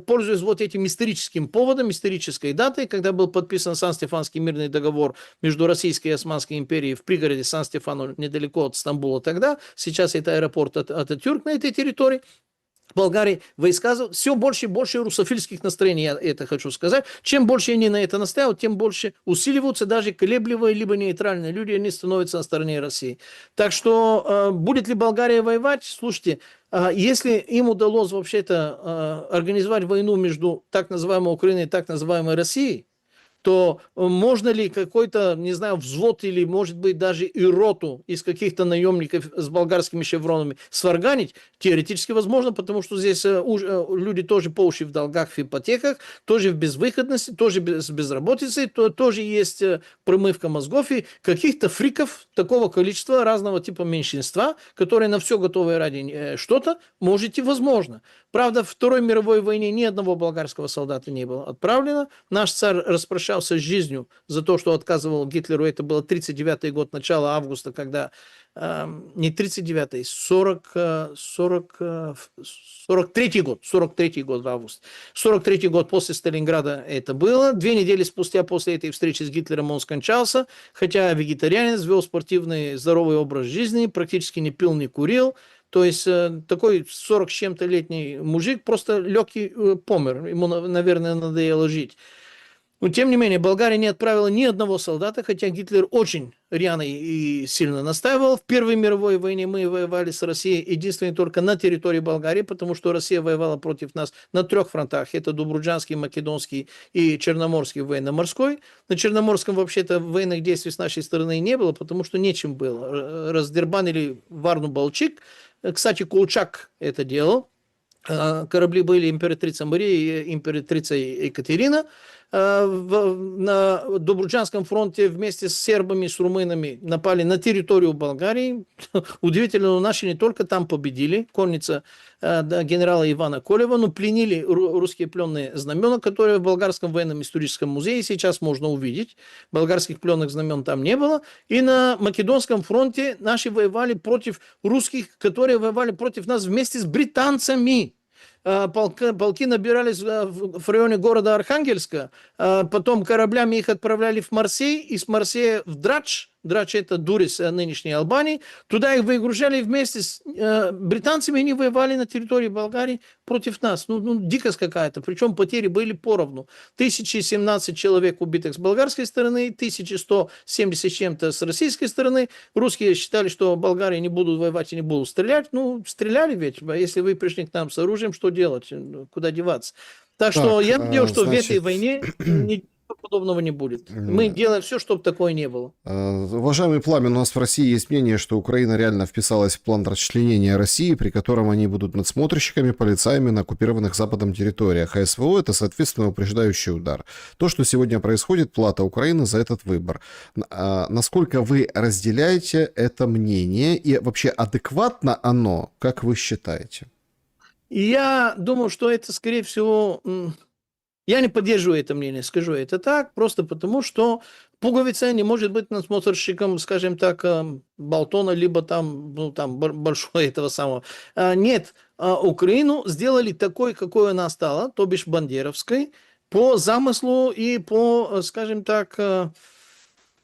пользуясь вот этим историческим поводом, исторической датой, когда был подписан Сан-Стефанский мирный договор между Российской и Османской империей в пригороде Сан-Стефану, недалеко от Стамбула тогда. Сейчас это аэропорт Ататюрк на этой территории. В Болгарии войска, все больше и больше русофильских настроений, я это хочу сказать. Чем больше они на это настаивают, тем больше усиливаются даже колеблемые либо нейтральные люди, они становятся на стороне России. Так что будет ли Болгария воевать? Слушайте, если им удалось вообще-то организовать войну между так называемой Украиной и так называемой Россией, то можно ли какой-то, не знаю, взвод или, может быть, даже и роту из каких-то наемников с болгарскими шевронами сварганить? Теоретически возможно, потому что здесь люди тоже по уши в долгах, в ипотеках, тоже в безвыходности, тоже с безработицей, тоже есть промывка мозгов и каких-то фриков такого количества разного типа меньшинства, которые на все готовы ради что-то, можете, возможно. Правда, в Второй мировой войне ни одного болгарского солдата не было отправлено. Наш царь распрощался с жизнью за то, что отказывал Гитлеру. Это было 39-й год, начало августа, когда... не 39-й, 43-й год. 43-й год в августе. 43-й год после Сталинграда это было. 2 недели спустя после этой встречи с Гитлером он скончался. Хотя вегетарианец, вел спортивный, здоровый образ жизни, практически не пил, не курил. То есть такой 40 с чем-то летний мужик просто лег и помер. Ему, наверное, надоело жить. Но, тем не менее, Болгария не отправила ни одного солдата, хотя Гитлер очень рьяно и сильно настаивал. В Первой мировой войне мы воевали с Россией единственное только на территории Болгарии, потому что Россия воевала против нас на 3 фронтах. Это Добруджанский, Македонский и Черноморский военно-морской. На Черноморском вообще-то военных действий с нашей стороны не было, потому что нечем было. Раздербанили Варну-Балчик. Кстати, Колчак это делал. Корабли были императрица Мария и императрица Екатерина. На Добруджанском фронте вместе с сербами, с румынами напали на территорию Болгарии. Удивительно, но наши не только там победили, конница генерала Ивана Колева, но пленили русские пленные знамена, которые в Болгарском военном историческом музее сейчас можно увидеть. Болгарских пленных знамен там не было. И на Македонском фронте наши воевали против русских, которые воевали против нас вместе с британцами. Полки набирались в районе города Архангельска, потом кораблями их отправляли в Марсей, и с Марсея в Драдж, Драч это Дурис нынешней Албании, туда их выгружали вместе с британцами, они воевали на территории Болгарии против нас. Ну, дикость какая-то, причем потери были поровну. 1017 человек убитых с болгарской стороны, 1170 с чем-то с российской стороны. Русские считали, что Болгарии не будут воевать и не будут стрелять. Ну, стреляли ведь. Если вы пришли к нам с оружием, что делать? Куда деваться? Так что Так, я надеюсь, что в этой значит, войне ничего подобного не будет. Мы делаем все, чтобы такое не было. уважаемый Пламен, у нас в России есть мнение, что Украина реально вписалась в план расчленения России, при котором они будут надсмотрщиками, полицаями на оккупированных Западом территориях, а СВО — это, соответственно, упреждающий удар. То, что сегодня происходит, плата Украины за этот выбор. Насколько вы разделяете это мнение и вообще адекватно оно, как вы считаете? И я думаю, что это, скорее всего, я не поддерживаю это мнение, скажу это так, просто потому, что пуговица не может быть надсмотрщиком, скажем так, Болтона, либо там, ну, там большой этого самого. Нет, Украину сделали такой, какой она стала, то бишь бандеровской, по замыслу и по, скажем так,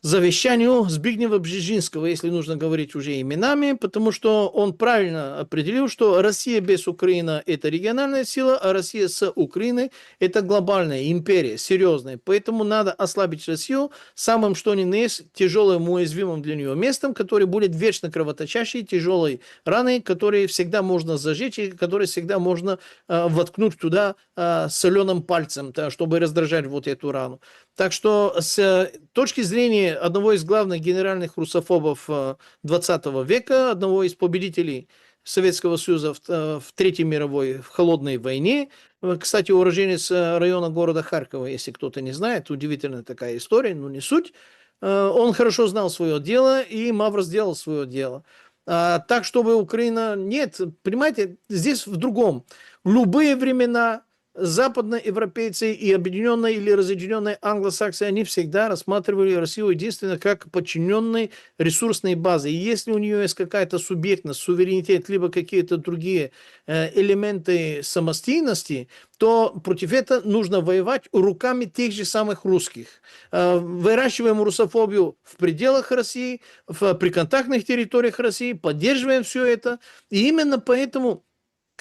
завещанию Збигнева Бжезинского, если нужно говорить уже именами, потому что он правильно определил, что Россия без Украины – это региональная сила, а Россия с Украиной – это глобальная империя, серьезная. Поэтому надо ослабить Россию самым, что ни на есть, тяжелым, уязвимым для нее местом, который будет вечно кровоточащей, тяжелой раной, которые всегда можно зажечь и которые всегда можно воткнуть туда соленым пальцем, чтобы раздражать вот эту рану. Так что с точки зрения одного из главных генеральных русофобов 20 века, одного из победителей Советского Союза в Третьей мировой, в холодной войне, кстати, уроженец района города Харькова, если кто-то не знает, удивительная такая история, но не суть, он хорошо знал свое дело, и Мавр сделал свое дело. Так, чтобы Украина... Нет, понимаете, здесь в другом. В любые времена западноевропейцы и объединенные или разъединенные англосаксы, они всегда рассматривали Россию единственно как подчиненной ресурсной базой. И если у нее есть какая-то субъектность, суверенитет, либо какие-то другие элементы самостоятельности, то против этого нужно воевать руками тех же самых русских. Выращиваем русофобию в пределах России, в приконтактных территориях России, поддерживаем все это. И именно поэтому...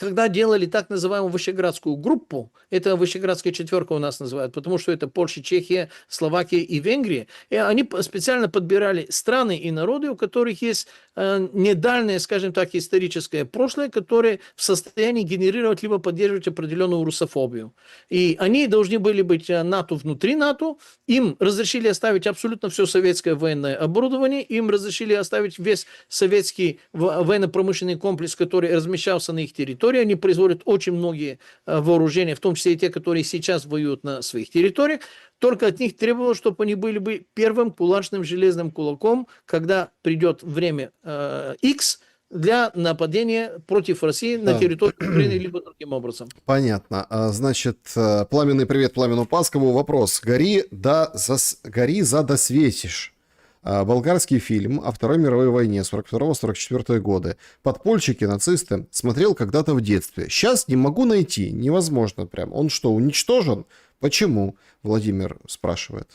Когда делали так называемую Вышеградскую группу, это Вышеградская четверка у нас называют, потому что это Польша, Чехия, Словакия и Венгрия, и они специально подбирали страны и народы, у которых есть недальное, скажем так, историческое прошлое, которые в состоянии генерировать либо поддерживать определенную русофобию. И они должны были быть НАТО внутри НАТО, им разрешили оставить абсолютно все советское военное оборудование, им разрешили оставить весь советский военно-промышленный комплекс, который размещался на их территории. Они производят очень многие вооружения, в том числе и те, которые сейчас воюют на своих территориях. Только от них требовалось, чтобы они были бы первым кулачным железным кулаком, когда придет время X для нападения против России на территории Украины либо другим образом. Понятно. Значит, пламенный привет Пламену Паскову. Вопрос. Гори, за досветишь. Болгарский фильм о Второй мировой войне 42-44 годы. Подпольщики, нацисты. Смотрел когда-то в детстве. Сейчас не могу найти. Невозможно прям. Он что, уничтожен? Почему? Владимир спрашивает.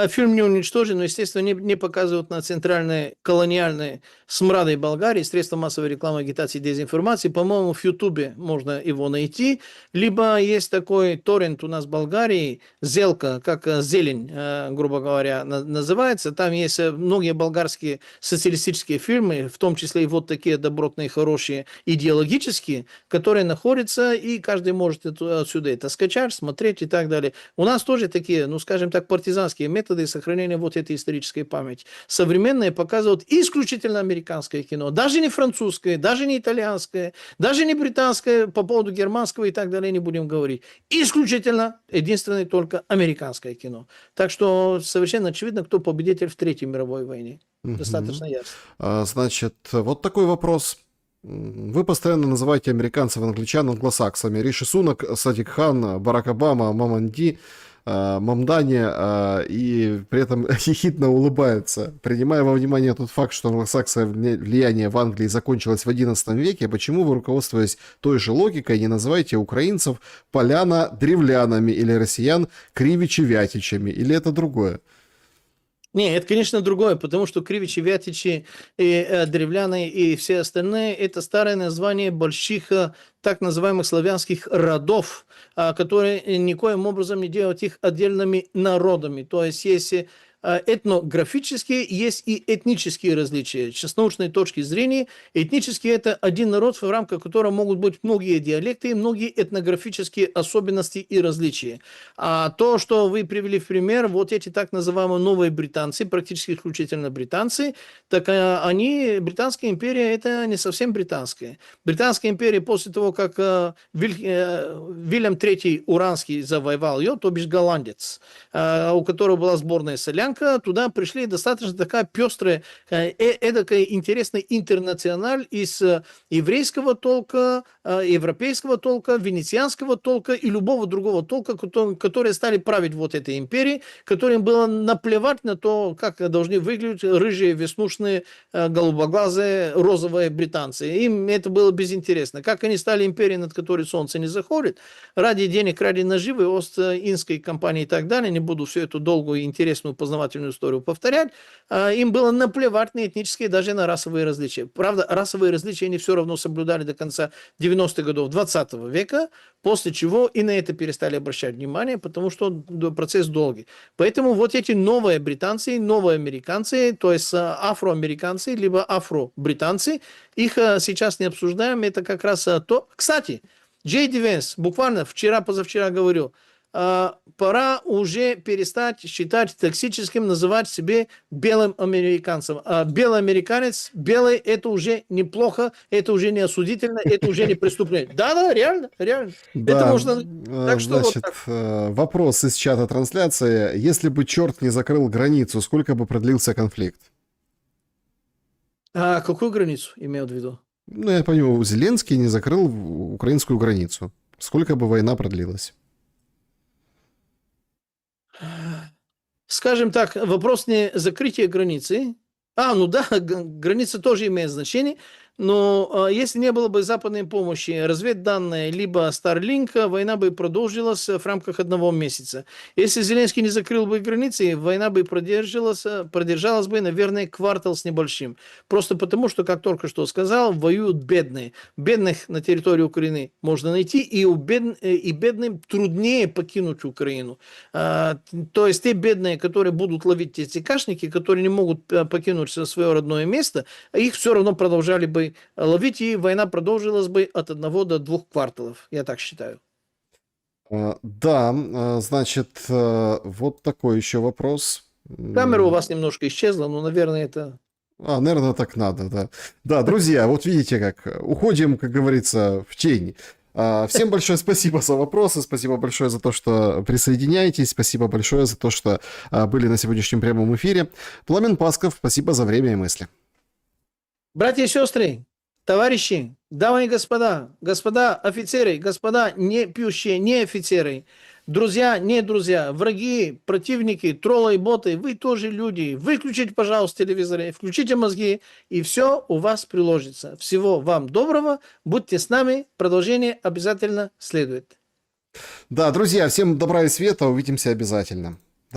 Фильм не уничтожен, но, естественно, не показывают на центральной колониальной смрадой Болгарии средства массовой рекламы, агитации, дезинформации. По-моему, в Ютубе можно его найти. Либо есть такой торрент у нас в Болгарии, Зелка, как зелень, грубо говоря, называется. Там есть многие болгарские социалистические фильмы, в том числе и вот такие добротные, хорошие, идеологические, которые находятся, и каждый может отсюда это скачать, смотреть и так далее. У нас тоже такие, ну, скажем так, партизанские методы сохранения вот этой исторической памяти. Современные показывают исключительно американское кино. Даже не французское, даже не итальянское, даже не британское, по поводу германского и так далее не будем говорить. Исключительно, единственное, только американское кино. Так что совершенно очевидно, кто победитель в Третьей мировой войне. Достаточно ясно. Значит, вот такой вопрос. Вы постоянно называете американцев, англичан англосаксами. Риши Сунак, Садик Хан, Барак Обама, Маманди, Мамдани, и при этом ехидно улыбается. Принимая во внимание тот факт, что англосаксовое влияние в Англии закончилось в XI веке, почему вы, руководствуясь той же логикой, не называете украинцев поляно-древлянами или россиян кривичи-вятичами? Или это другое? Не, это, конечно, другое, потому что Кривичи, Вятичи, и древляне и все остальные – это старое название больших так называемых славянских родов, которые никоим образом не делают их отдельными народами. То есть есть этнографические, есть и этнические различия. С научной точки зрения, этнические – это один народ, в рамках которого могут быть многие диалекты, многие этнографические особенности и различия. А то, что вы привели в пример, вот эти так называемые новые британцы, практически исключительно британцы, так они, Британская империя, это не совсем британская. Британская империя после того, как Вильям III Уранский завоевал ее, то бишь голландец, у которого была сборная солянка, туда пришли достаточно такая пестрая, эдакая интересная интернациональ из еврейского толка, европейского толка, венецианского толка и любого другого толка, которые стали править вот этой империей, которым было наплевать на то, как должны выглядеть рыжие, веснушные, голубоглазые, розовые британцы. Им это было безинтересно. Как они стали империей, над которой солнце не заходит, ради денег, ради наживы, Ост-Индской компании и так далее, не буду всю эту долгую и интересную познавательную историю повторять, им было наплевать на этнические, даже на расовые различия. Правда, расовые различия они все равно соблюдали до конца 90-х годов 20 века, после чего и на это перестали обращать внимание, потому что процесс долгий. Поэтому вот эти новые британцы, новые американцы, то есть афроамериканцы, либо афро-британцы, их сейчас не обсуждаем, это как раз то. Кстати, Джей Ди Венс буквально вчера-позавчера говорил, пора уже перестать считать токсическим называть себе белым американцем. Белый американец, белый, это уже неплохо, это уже не осудительно, это уже не преступление. Да, реально, реально. Это Да, можно... Так что вот значит, так. вопрос из чата трансляции. Если бы черт не закрыл границу, сколько бы продлился конфликт? А какую границу имел в виду? Ну, я понимаю, Зеленский не закрыл украинскую границу. Сколько бы война продлилась? Скажем так, вопрос не закрытия границы. Ну да, граница тоже имеет значение, но если не было бы западной помощи, разведданные, либо Starlink, война бы продолжилась в рамках одного месяца. Если Зеленский не закрыл бы границы, война бы продержалась бы, наверное, квартал с небольшим. Просто потому, что, как только что сказал, воюют бедные. Бедных на территории Украины можно найти, и бедным труднее покинуть Украину. То есть те бедные, которые будут ловить эти кашники, которые не могут покинуть свое родное место, их все равно продолжали бы ловить, и война продолжилась бы от 1 до 2 кварталов, я так считаю. Да, значит, вот такой еще вопрос. Камера у вас немножко исчезла, но, наверное, это... Наверное, так надо, да. Да, друзья, вот видите как. Уходим, как говорится, в тень. Всем большое спасибо за вопросы, спасибо большое за то, что присоединяетесь, спасибо большое за то, что были на сегодняшнем прямом эфире. Пламен Пасков, спасибо за время и мысли. Братья и сестры, товарищи, дамы и господа офицеры, господа не пьющие, не офицеры, друзья, не друзья, враги, противники, троллы и боты, вы тоже люди. Выключите, пожалуйста, телевизоры, включите мозги, и все у вас приложится. Всего вам доброго, будьте с нами, продолжение обязательно следует. Да, друзья, всем добра и света, увидимся обязательно.